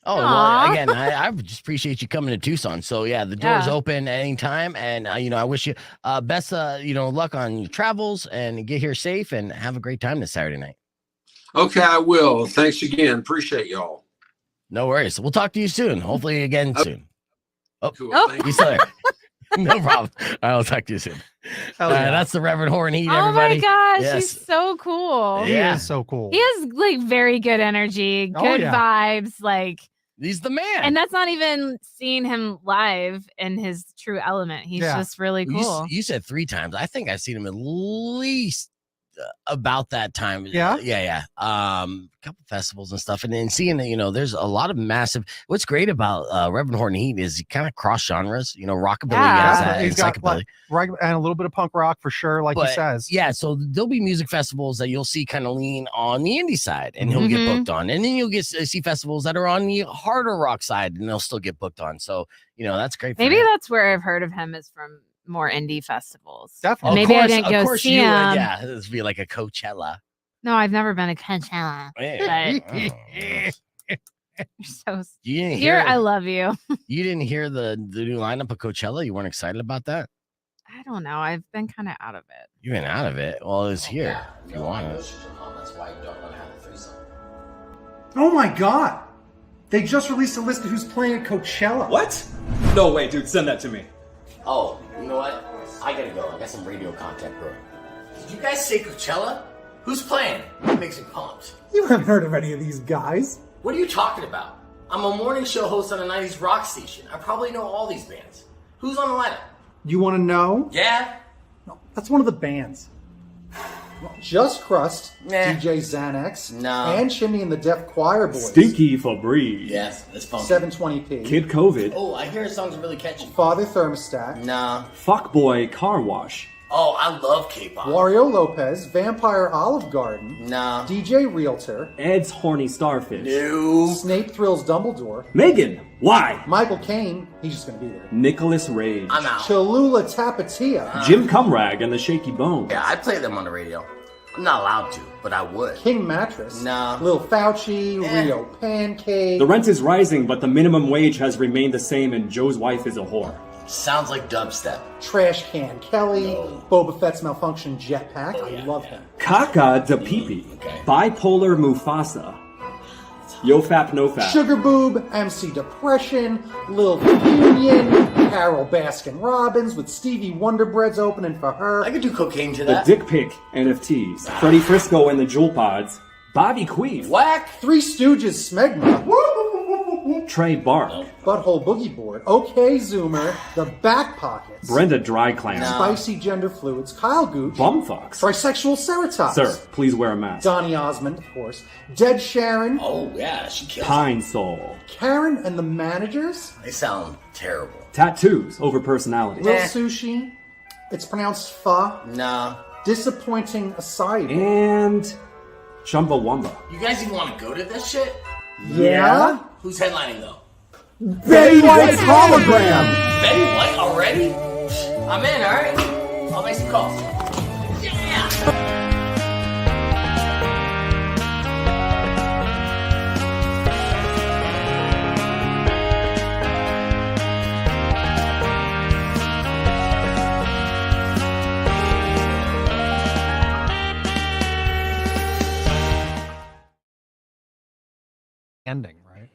Oh, well, again, I just appreciate you coming to Tucson. So, yeah, the door's open at any time. And, I wish you best, luck on your travels and get here safe and have a great time this Saturday night. Okay, I will. Thanks again. Appreciate y'all. No worries. We'll talk to you soon. Hopefully again soon. Oh, cool. You still there? No problem. All right, I'll talk to you soon. That's the Reverend Horton Heat, everybody. Oh my gosh, yes. He's so cool. He is so cool. He has like very good energy, good vibes. Like, he's the man. And that's not even seeing him live in his true element. He's just really cool. You said 3 times. I think I've seen him at least about that time. Yeah. A couple festivals and stuff, and then seeing that there's a lot of massive. What's great about Reverend Horton Heat is he kind of cross genres. Rockabilly, he's got and a little bit of punk rock for sure, like he says. Yeah, so there'll be music festivals that you'll see kind of lean on the indie side, and he'll get booked on, and then you'll get see festivals that are on the harder rock side, and they'll still get booked on. So that's great. Maybe that's where I've heard of him is from. More indie festivals. Definitely. Maybe I didn't go see him. Yeah, this would be like a Coachella. No, I've never been to Coachella. I love you. You didn't hear the new lineup of Coachella? You weren't excited about that? I don't know. I've been kind of out of it. You've been out of it? Well, it's here if you want it. That's why you don't want to have a threesome. Oh my god! They just released a list of who's playing at Coachella. What? No way, dude. Send that to me. Oh, you know what? I gotta go. I got some radio contact, bro. Did you guys say Coachella? Who's playing? What makes me pumped? You haven't heard of any of these guys. What are you talking about? I'm a morning show host on a 90s rock station. I probably know all these bands. Who's on the lineup? You want to know? Yeah? No, that's one of the bands. Just Crust, DJ Xanax, and Chimney and the Deaf Choir Boys. Stinky Febreze. Yes, that's funky. 720p. Kid COVID. Oh, I hear his songs are really catchy. Father Thermostat. Nah. Fuckboy Car Wash. Oh, I love K-pop. Wario Lopez, Vampire Olive Garden, Nah. DJ Realtor, Ed's Horny Starfish. No. Snape Thrills Dumbledore, Megan, why? Michael Caine, he's just gonna be there, Nicholas Rage. I'm out. Cholula Tapatia, Jim Cumrag and the Shaky Bones. Yeah, I play them on the radio. I'm not allowed to, but I would. King Mattress, Nah. Lil Fauci, Rio Pancake, The rent is rising, but the minimum wage has remained the same, and Joe's wife is a whore. Sounds like dubstep. Trash Can Kelly, No. Boba Fett's Malfunction Jetpack, I love him. Kaka de Pee-Pee. Okay. Bipolar Mufasa. Yo Fap No Fap. Sugar Boob, MC Depression, Lil Union, Carol Baskin Robbins with Stevie Wonder Breads opening for her. I could do cocaine to The that. Dick Pic NFTs. Freddie Frisco and the Jewel Pods. Bobby Queef. Whack. Three Stooges Smegma, Trey Bark. Butthole Boogie Board, OK Zoomer, The Back Pockets, Brenda Dry Clam. Spicy Gender Fluids, Kyle Gooch, Bumfucks. Trisexual Ceratops, Sir, please wear a mask. Donny Osmond, of course, Dead Sharon, Oh, yeah, she kills it. Pine Soul. Karen and the Managers, They sound terrible. Tattoos over personality. Lil Sushi, it's pronounced Fa, Nah. Disappointing Aside. And Chumbawamba. You guys even want to go to this shit? Yeah? Who's headlining, though? Betty White's hologram! Betty White already? I'm in, alright? I'll make some calls. Yeah! Ending, right?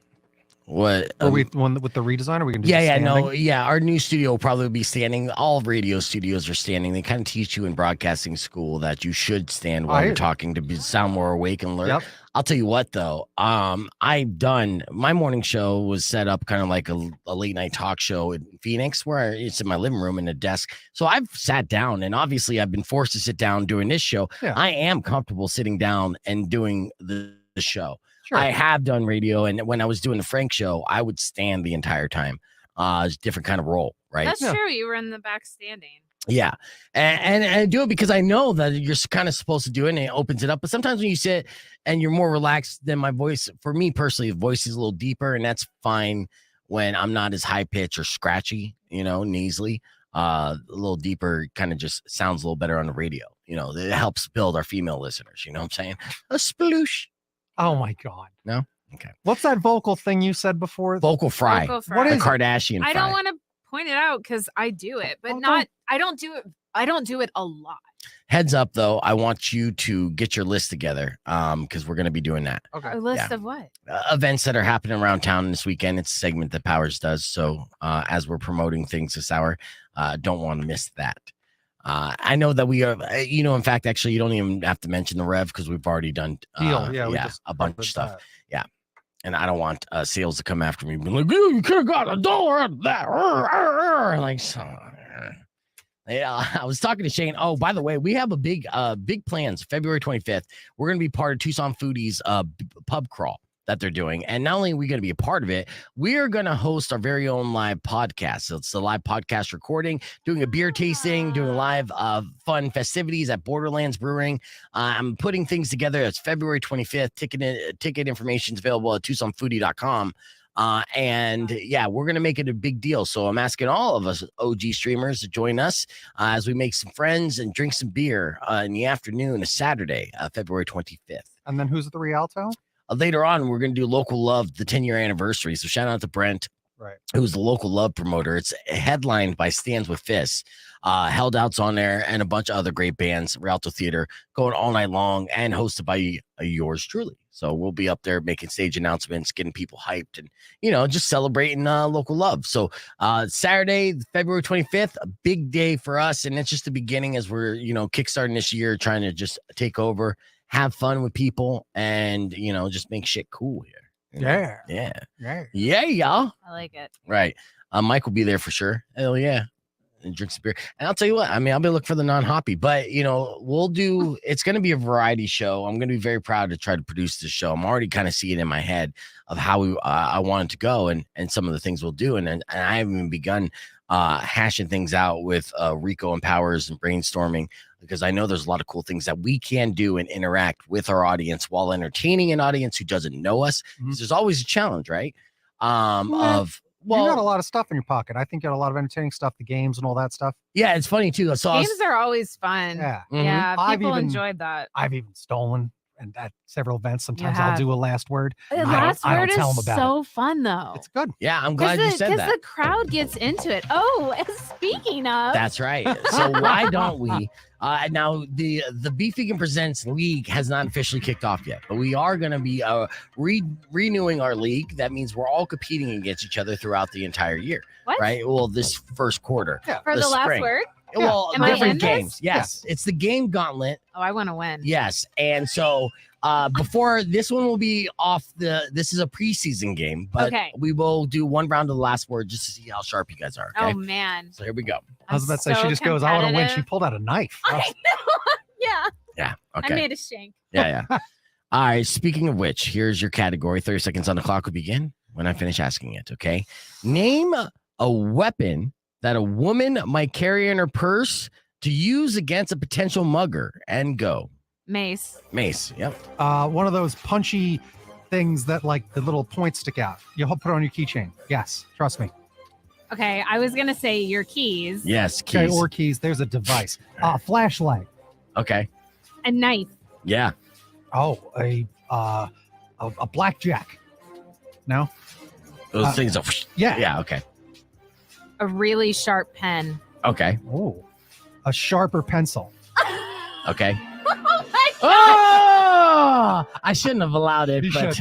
What? Are we one with the redesign? Are we gonna do Yeah, the yeah, standing? no, yeah. Our new studio will probably be standing. All radio studios are standing. They kind of teach you in broadcasting school that you should stand while you're talking to sound more awake and alert. Yep. I'll tell you what, though. I've done my morning show was set up kind of like a late night talk show in Phoenix, where it's in my living room in a desk. So I've sat down, and obviously I've been forced to sit down doing this show. Yeah. I am comfortable sitting down and doing the show. Sure. I have done radio, and when I was doing the Frank show, I would stand the entire time. It's a different kind of role, right? That's true. You were in the back standing. Yeah, and I do it because I know that you're kind of supposed to do it, and it opens it up. But sometimes when you sit and you're more relaxed, then my voice, for me personally, the voice is a little deeper, and that's fine when I'm not as high pitched or scratchy, nasally. A little deeper kind of just sounds a little better on the radio. It helps build our female listeners. You know what I'm saying? A sploosh. Oh my god. No? Okay. What's that vocal thing you said before? Vocal fry. Vocal fry. What The is it? Kardashian fry. I don't want to point it out because I do it, but Oh, not. I don't do it. I don't do it a lot. Heads up, though, I want you to get your list together because we're going to be doing that. Okay. A list Yeah. of what? Events that are happening around town this weekend. It's a segment that Powers does. So as we're promoting things this hour, don't want to miss that. I know that we are, in fact, actually, you don't even have to mention the Rev because we've already done Deal. Yeah, we just a bunch of covered stuff. that. And I don't want sales to come after me, being like, you could have got $1 out of that. Like, so. Yeah, I was talking to Shane. Oh, by the way, we have a big plans. February 25th, we're going to be part of Tucson Foodies pub crawl that they're doing. And not only are we going to be a part of it, we are going to host our very own live podcast. So it's the live podcast recording, doing a beer tasting, doing live fun festivities at Borderlands Brewing. I'm putting things together. It's February 25th. Ticket information is available at TucsonFoodie.com. And yeah, we're going to make it a big deal. So I'm asking all of us OG streamers to join us as we make some friends and drink some beer in the afternoon of Saturday, February 25th. And then who's at the Rialto? Later on, we're going to do Local Love, the 10-year anniversary. So shout out to Brent, Right. who's the Local Love promoter. It's headlined by Stands with Fists, Held Out's on there, and a bunch of other great bands, Rialto Theater, going all night long, and hosted by yours truly. So we'll be up there making stage announcements, getting people hyped, and, just celebrating local love. So Saturday, February 25th, a big day for us. And it's just the beginning as we're, kickstarting this year, trying to just take over, have fun with people, and, just make shit cool here. Yeah. Yeah. Yeah. Yeah, y'all. I like it. Right. Mike will be there for sure. Hell yeah. And drink some beer. And I'll tell you what, I'll be looking for the non-hoppy, but we'll do, it's going to be a variety show. I'm going to be very proud to try to produce this show. I'm already kind of seeing in my head of how I want it to go and some of the things we'll do. And I haven't even begun hashing things out with Rico and Powers and brainstorming, because I know there's a lot of cool things that we can do and interact with our audience while entertaining an audience who doesn't know us. Mm-hmm. There's always a challenge, right? You got a lot of stuff in your pocket. I think you got a lot of entertaining stuff, the games and all that stuff. Yeah, it's funny too. Games are always fun. Yeah, yeah. People enjoyed that. I've even stolen, and at several events, sometimes I'll do a last word. The last word is so fun, though. It's good. Yeah, I'm glad you said that. Because the crowd gets into it. Oh, speaking of. That's right. So why don't we? Now, the Beef Vegan Presents League has not officially kicked off yet, but we are going to be renewing our league. That means we're all competing against each other throughout the entire year. What? Right? Well, this first quarter. Yeah. For the last word? Well, Am different games. Yes. Yeah. It's the game gauntlet. Oh, I want to win. Yes. And so before this one will be off this is a preseason game, but we will do one round of the last word just to see how sharp you guys are. Okay? Oh, man. So here we go. I was about to say, she just goes, I want to win. She pulled out a knife. I know. Yeah. Yeah. Okay. I made a shank. Yeah. All right. Speaking of which, here's your category. 30 seconds on the clock will begin when I finish asking it. Okay. Name a weapon that a woman might carry in her purse to use against a potential mugger, and go. Mace. Yep. One of those punchy things that like the little points stick out. You'll put it on your keychain. Yes. Trust me. Okay. I was going to say your keys. Yes. Keys. Okay, or keys. There's a device. Flashlight. Okay. A knife. Yeah. Oh, a blackjack. No? Those things are. Yeah. Yeah. Okay. A really sharp pen. Okay. Oh, a sharper pencil. Okay. Oh my God. Oh, I shouldn't have allowed it, but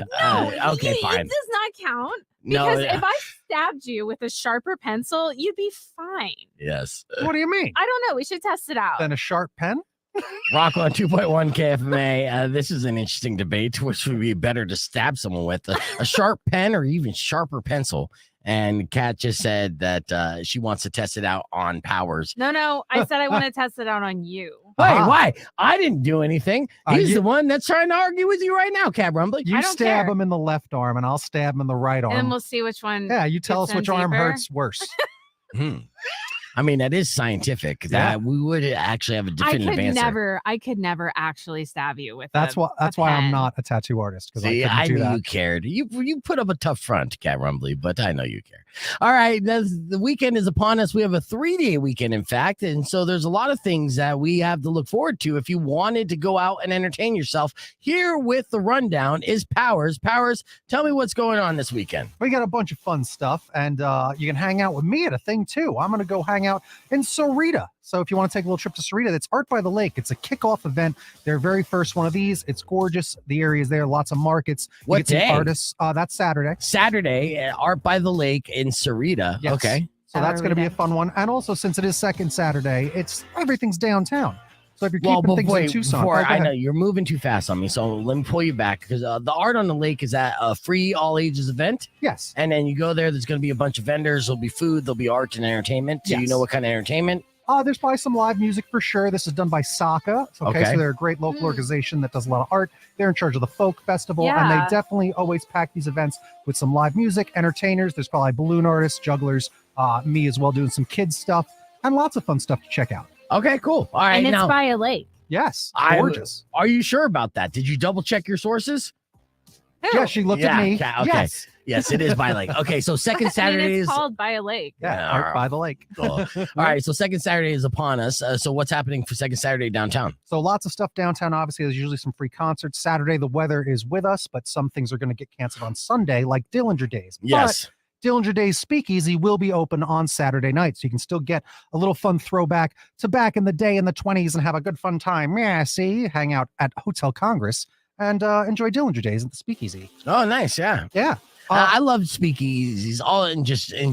okay, fine. It does not count. No, Because if I stabbed you with a sharper pencil, you'd be fine. Yes. What do you mean? I don't know. We should test it out. Then a sharp pen? Rock on 2.1 KFMA. This is an interesting debate. Which would be better to stab someone with, a sharp pen or even sharper pencil? And Kat just said that she wants to test it out on Powers. No. I said I want to test it out on you. Wait, why? I didn't do anything. He's the one that's trying to argue with you right now, Cab Rumbly. You stab him in the left arm, and I'll stab him in the right arm. And then we'll see which one. Yeah, you tell us which arm hurts worse. I mean, that is scientific. That we would actually have a definitive answer. I could never actually stab you with. That's why I'm not a tattoo artist, because I knew that. You cared. You put up a tough front, Cat Rumbly, but I know you care. All right, the weekend is upon us. We have a 3-day weekend, in fact, and so there's a lot of things that we have to look forward to. If you wanted to go out and entertain yourself, here with the rundown is Powers. Powers, tell me what's going on this weekend. We got a bunch of fun stuff, and you can hang out with me at a thing too. I'm going to go hang out in Sarita. So if you want to take a little trip to Sarita, it's Art by the Lake. It's a kickoff event. Their very first one of these. It's gorgeous. The area is there. Lots of markets. What day? Artists. That's Saturday. Saturday, Art by the Lake in Sarita. Yes. Okay. So that's going to be a fun one. And also, since it is second Saturday, everything's downtown. So if you're keeping things in Tucson. I know you're moving too fast on me, so let me pull you back, because the Art on the Lake is at a free all ages event. Yes. And then you go there. There's going to be a bunch of vendors. There'll be food. There'll be art and entertainment. Do you know what kind of entertainment? There's probably some live music for sure. This is done by Saka. Okay. So they're a great local organization that does a lot of art. They're in charge of the folk festival, and they definitely always pack these events with some live music, entertainers. There's probably balloon artists, jugglers, me as well, doing some kids stuff, and lots of fun stuff to check out. Okay, cool. All right. And it's by a lake. Yes. Gorgeous. Are you sure about that? Did you double check your sources? Yeah, she looked at me. Okay. Yes, it is by a lake. Okay, so second Saturday it's called by a lake. Yeah, Art by the Lake. Cool. All right, so second Saturday is upon us. So what's happening for second Saturday downtown? So lots of stuff downtown. Obviously, there's usually some free concerts. Saturday, the weather is with us, but some things are going to get canceled on Sunday, like Dillinger Days. Yes. But Dillinger Days Speakeasy will be open on Saturday night, so you can still get a little fun throwback to back in the day in the 20s and have a good fun time. Yeah, see, hang out at Hotel Congress and enjoy Dillinger Days at the Speakeasy. Oh, nice. Yeah. Yeah. I love speakeasies all in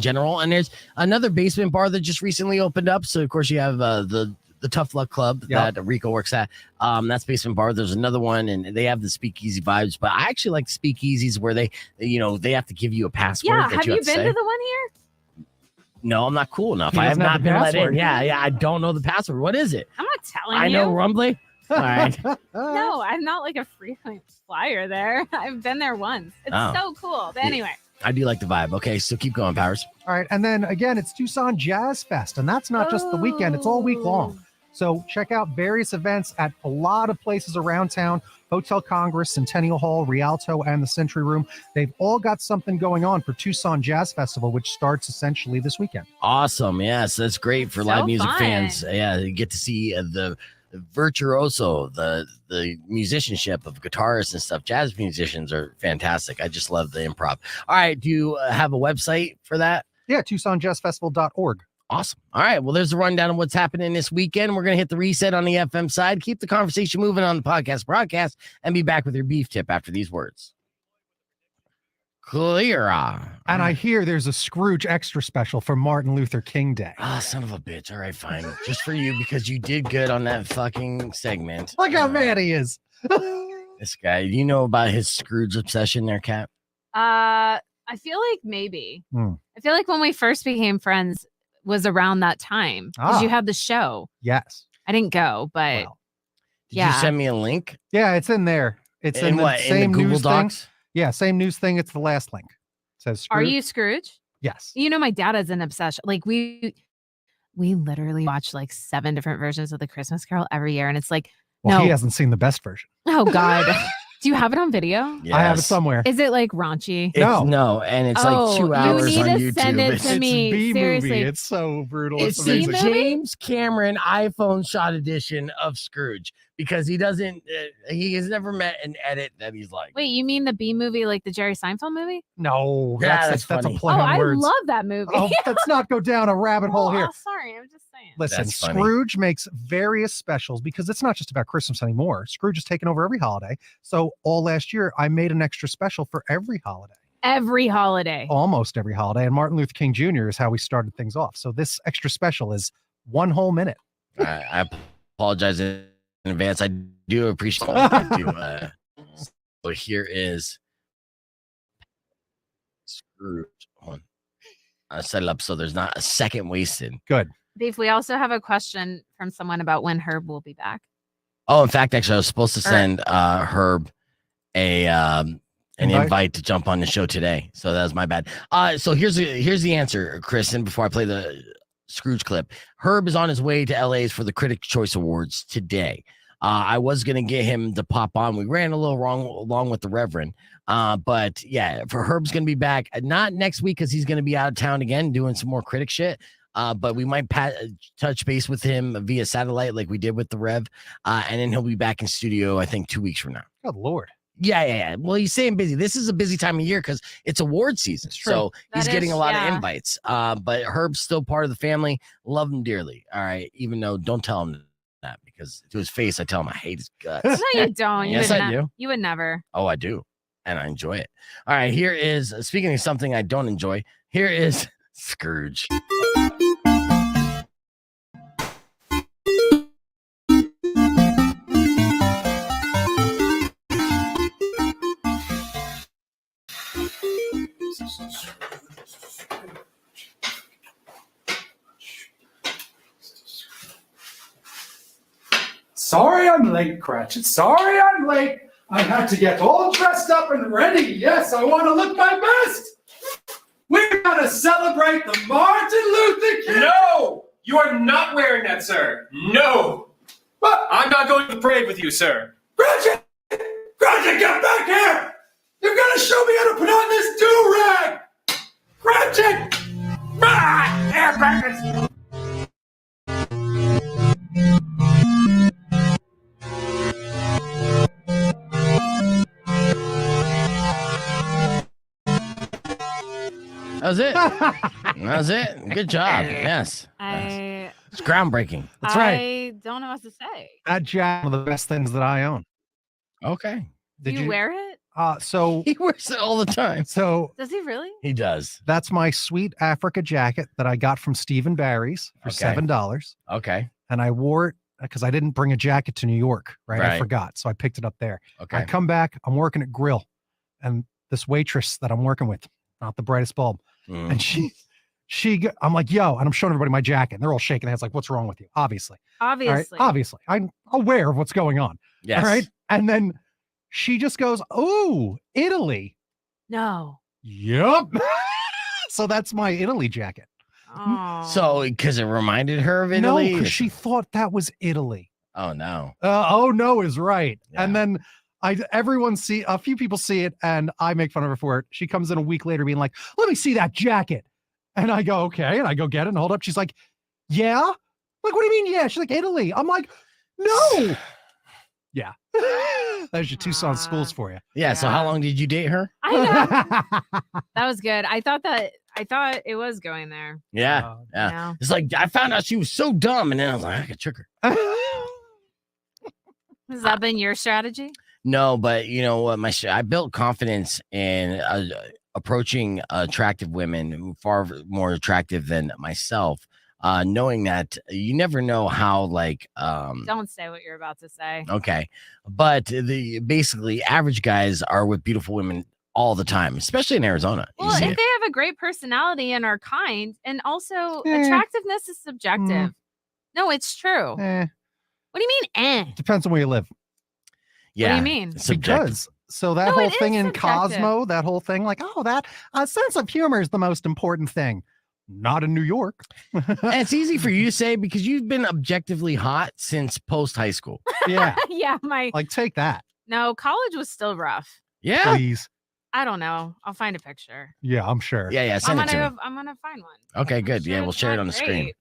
general. And there's another basement bar that just recently opened up. So of course you have the Tough Luck Club that Rico works at. That's basement bar. There's another one, and they have the speakeasy vibes. But I actually like speakeasies where they have to give you a password. Yeah. Have you been to the one here? No, I'm not cool enough. I have not been let in. Yeah. I don't know the password. What is it? I'm not telling you. I know Rumbly. All right. No, I'm not like a frequent flyer there. I've been there once. It's so cool. But anyway. I do like the vibe. Okay, so keep going, Powers. All right. And then again, it's Tucson Jazz Fest. And that's not just the weekend, it's all week long. So check out various events at a lot of places around town. Hotel Congress, Centennial Hall, Rialto, and the Century Room. They've all got something going on for Tucson Jazz Festival, which starts essentially this weekend. Awesome. Yes, that's great for So live music fun. fans. Yeah, you get to see the virtuoso, the musicianship of guitarists and stuff. Jazz musicians are fantastic. I just love the improv. All right, do you have a website for that? Yeah, TucsonJazzFestival.org. Awesome. All right. Well, there's a rundown of what's happening this weekend. We're going to hit the reset on the FM side, keep the conversation moving on the podcast broadcast, and be back with your beef tip after these words. Clear. And I hear there's a Scrooge extra special for Martin Luther King Day. Son of a bitch. All right, fine. Just for you because you did good on that fucking segment. Look how mad he is. This guy. Do you know about his Scrooge obsession there, Kat? I feel like maybe. I feel like when we first became friends was around that time because you had the show. Yes. I didn't go, but Well, Did you send me a link? yeah, it's in there. It's in the what? same In the Google news Docs? thing. Yeah, same news thing. It's the last link. It says Scrooge. are you Scrooge? Yes. You know, my dad is an obsession. Like we literally watch like 7 different versions of the Christmas Carol every year, and it's like, Well, no, he hasn't seen the best version. oh God, do you have it on video? I have it Yes. somewhere. Is it like raunchy? No, and it's like 2 hours you on need YouTube. to send it It's- to me. B Seriously. movie. It's so brutal. It's It's the amazing. movie? James Cameron iPhone shot edition of Scrooge because he doesn't, he has never met an edit that he's like. Wait, you mean the B movie, like the Jerry Seinfeld movie? No, Yeah, that's a funny. play Oh, on I words. love that movie. Oh, let's not go down a rabbit hole here. Oh, sorry, I'm just saying. Listen, That's funny. Scrooge makes various specials because it's not just about Christmas anymore. Scrooge is taking over every holiday. So all last year, I made an extra special for every holiday, Every holiday. almost every holiday. And Martin Luther King Jr. is how we started things off. So this extra special is 1 whole minute. I apologize in advance. I do appreciate it. So here is Scrooge. Hold on. I set it up so there's not a second wasted. Good. Beef, we also have a question from someone about when Herb will be back. Oh, in fact, actually, I was supposed to All right. send Herb an invite to jump on the show today. So that was my bad. So here's the answer, Kristen, before I play the Scrooge clip. Herb is on his way to LA's for the Critics' Choice Awards today. I was going to get him to pop on. We ran a little wrong along with the Reverend. But yeah, for Herb's going to be back. Not next week because he's going to be out of town again doing some more critic shit. But we might touch base with him via satellite like we did with the Rev. And then he'll be back in studio, I think, 2 weeks from now. Good Lord. Yeah. Well, he's saying busy. This is a busy time of year because it's award season. So he's That getting is, a lot yeah. of invites. But Herb's still part of the family. Love him dearly. All right. Even though don't tell him that because to his face, I tell him I hate his guts. No, you don't. You Yes, would I do. You would never. Oh, I do. And I enjoy it. All right. Here is, speaking of something I don't enjoy, here is Scrooge. Sorry I'm late, Cratchit. Sorry I'm late. I had to get all dressed up and ready. Yes, I want to look my best. We're going to celebrate the Martin Luther King. No! You are not wearing that, sir. No! But, I'm not going to the parade with you, sir. Cratchit! Cratchit, get back here! You're going to show me how to put on this do-rag! Cratchit! Ah, air practice! That was it. That was it. Good job. Yes. It's groundbreaking. That's right. I don't know what to say. That jacket is one of the best things that I own. Okay. Do you wear it? So He wears it all the time. so Does he really? He does. that's my sweet Africa jacket that I got from Stephen Barry's for Okay. $7. Okay. And I wore it because I didn't bring a jacket to New York, right? I Right. forgot. So I picked it up there. I Okay. come back, I'm working at Grill, and this waitress that I'm working with, not the brightest bulb, Mm. and I'm like, yo, and I'm showing everybody my jacket, and they're all shaking their heads like, what's wrong with you? Obviously. All right? Obviously. Obviously. I'm aware of what's going on. Yes. All right. And then she just goes, oh, Italy. No. Yep. So that's my Italy jacket. Oh. So, because it reminded her of No, Italy? because she thought that was Italy. Oh, no. Oh no is right. Yeah. And then a few people see it and I make fun of her for it. She comes in a week later being like, let me see that jacket. And I go, okay. And I go get it and hold up. She's like, yeah. I'm like, what do you mean? Yeah. She's like, Italy. I'm like, no. Yeah. There's your Tucson schools for you. Yeah. So, how long did you date her? I know. That was good. I thought it was going there. Yeah. Yeah. Yeah. It's like, I found out she was so dumb. And then I was like, I could trick her. Has that been your strategy? No, but you know what? I built confidence in approaching attractive women, far more attractive than myself, knowing that you never know how, like, Don't say what you're about to say. okay, but the basically average guys are with beautiful women all the time, especially in Arizona. You Well, see if it. they have a great personality and are kind, and also Eh. attractiveness is subjective. No, it's true. Eh, What do you mean? depends on where you live. Yeah, What do you mean? subjective. Because so that No, whole it thing is in subjective. Cosmo, that whole thing, like, oh, that sense of humor is the most important thing. Not in New York. And it's easy for you to say because you've been objectively hot since post high school. Yeah. Yeah, Like, take that, no, college was still rough. Yeah, please. I don't know. I'll find a picture. Yeah, I'm sure. yeah. I'm Send it to me. gonna find one. Okay, I'm good. sure Yeah, we'll it's share it not on the screen. great.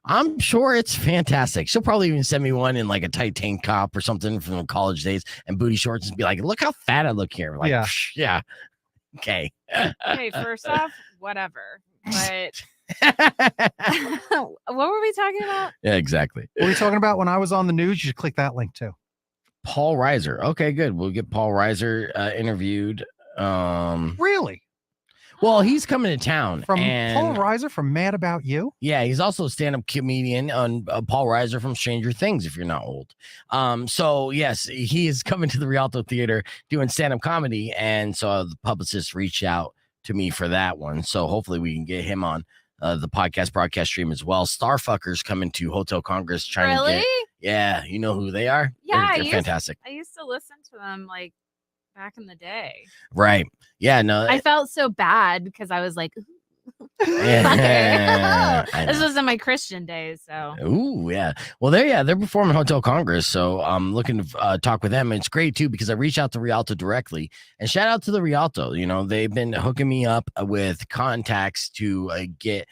I'm sure it's fantastic. She'll probably even send me one in like a tight tank top or something from the college days and booty shorts and be like, look how fat I look here. Like, Yeah. "Psh, yeah. Okay. Okay, first off, whatever. But what were we talking about? Yeah, exactly. What were you talking about when I was on the news? You should click that link too. Paul Reiser. Okay, good. We'll get Paul Reiser interviewed. Really? Well, he's coming to town. From and Paul Reiser from Mad About You? yeah, he's also a stand-up comedian on Paul Reiser from Stranger Things, if you're not old. So yes, he is coming to the Rialto Theater doing stand-up comedy. And so the publicist reached out to me for that one. So hopefully we can get him on the broadcast stream as well. Starfuckers coming to Hotel Congress trying to Really? get, yeah, you know who they are? Yeah, They're fantastic. I used to listen to them like back in the day. Right. Yeah, no. I felt so bad because I was like, Yeah, I this know. was in my Christian days. So Ooh, yeah. Well, they're performing Hotel Congress, so I'm looking to talk with them. And it's great too because I reached out to Rialto directly, and shout out to the Rialto. You know, they've been hooking me up with contacts to get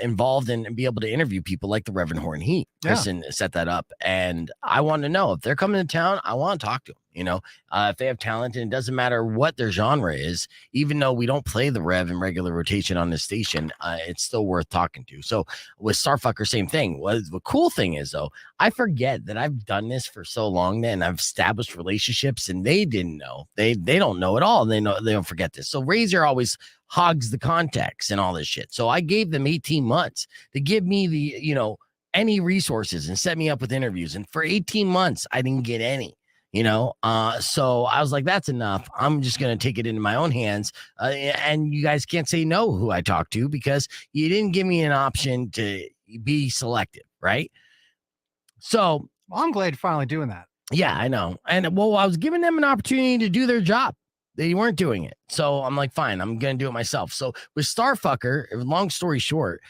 involved and be able to interview people like the Reverend Horton Heat. Yeah. Kristen set that up, and I want to know if they're coming to town. I want to talk to them. You know, if they have talent, and it doesn't matter what their genre is, even though we don't play the Rev in regular rotation on this station, it's still worth talking to. So with Starfucker, same thing. What the cool thing is though, I forget that I've done this for so long and I've established relationships, and they didn't know. They don't know at all. They don't forget this. So Razor always hogs the context and all this shit. So I gave them 18 months to give me the, you know, any resources and set me up with interviews. And for 18 months, I didn't get any. You know, so I was like, that's enough. I'm just going to take it into my own hands. And you guys can't say no who I talked to because you didn't give me an option to be selective. Right. So, Well, I'm glad you're finally doing that. yeah, I know. And well, I was giving them an opportunity to do their job. They weren't doing it. So I'm like, fine, I'm going to do it myself. So with Starfucker, long story short,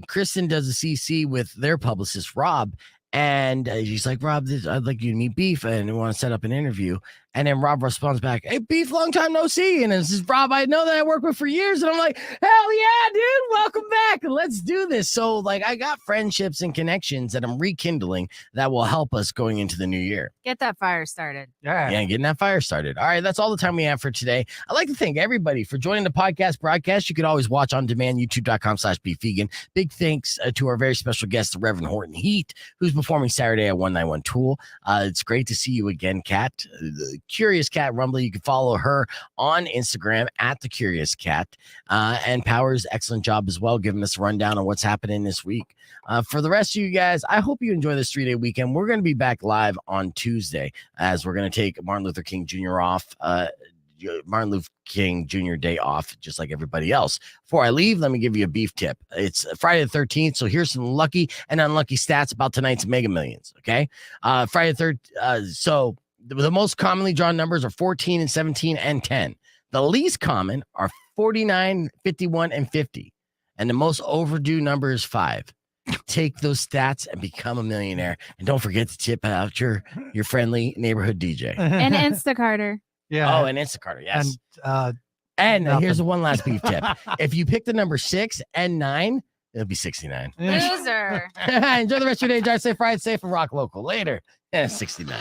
Kristen does a CC with their publicist, Rob. And she's like, Rob, I'd like you to meet Beef and I want to set up an interview. And then Rob responds back, hey, Beef, long time no see. And this is Rob I know that I worked with for years. And I'm like, hell yeah, dude, welcome back. Let's do this. So like I got friendships and connections that I'm rekindling that will help us going into the new year. get that fire started. Yeah. Yeah, getting that fire started. All right, that's all the time we have for today. I'd like to thank everybody for joining the podcast broadcast. You could always watch on demand, youtube.com/beefvegan. Big thanks to our very special guest, the Reverend Horton Heat, who's performing Saturday at 191 Toole. It's great to see you again, Kat. The Curious Cat Rumbly. You can follow her on Instagram at The Curious Cat. And Power's excellent job as well, giving us a rundown on what's happening this week. For the rest of you guys, I hope you enjoy this 3-day weekend. We're going to be back live on Tuesday as we're going to take Martin Luther King Jr. off. Martin Luther King Jr. Day off, just like everybody else. Before I leave, let me give you a beef tip. It's Friday the 13th, so here's some lucky and unlucky stats about tonight's Mega Millions, okay? Friday the 3rd, so the most commonly drawn numbers are 14 and 17 and 10. The least common are 49, 51, and 50. And the most overdue number is 5. Take those stats and become a millionaire. And don't forget to tip out your friendly neighborhood DJ. And Instacarter. Yeah. Oh, and Instacarter, yes. And And here's the one last beef tip. If you pick the number 6 and 9, it'll be 69. Loser. Enjoy the rest of your day. Drive safe, ride safe, and rock local. Later. 69.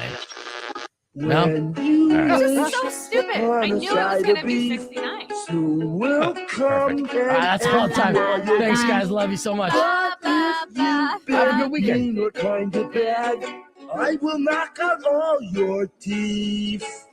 No? All right. This is so stupid. I knew it was going to be 69. Perfect. All right, that's all the time. Thanks, guys. Love you so much. Have a good weekend. I will knock out all your teeth.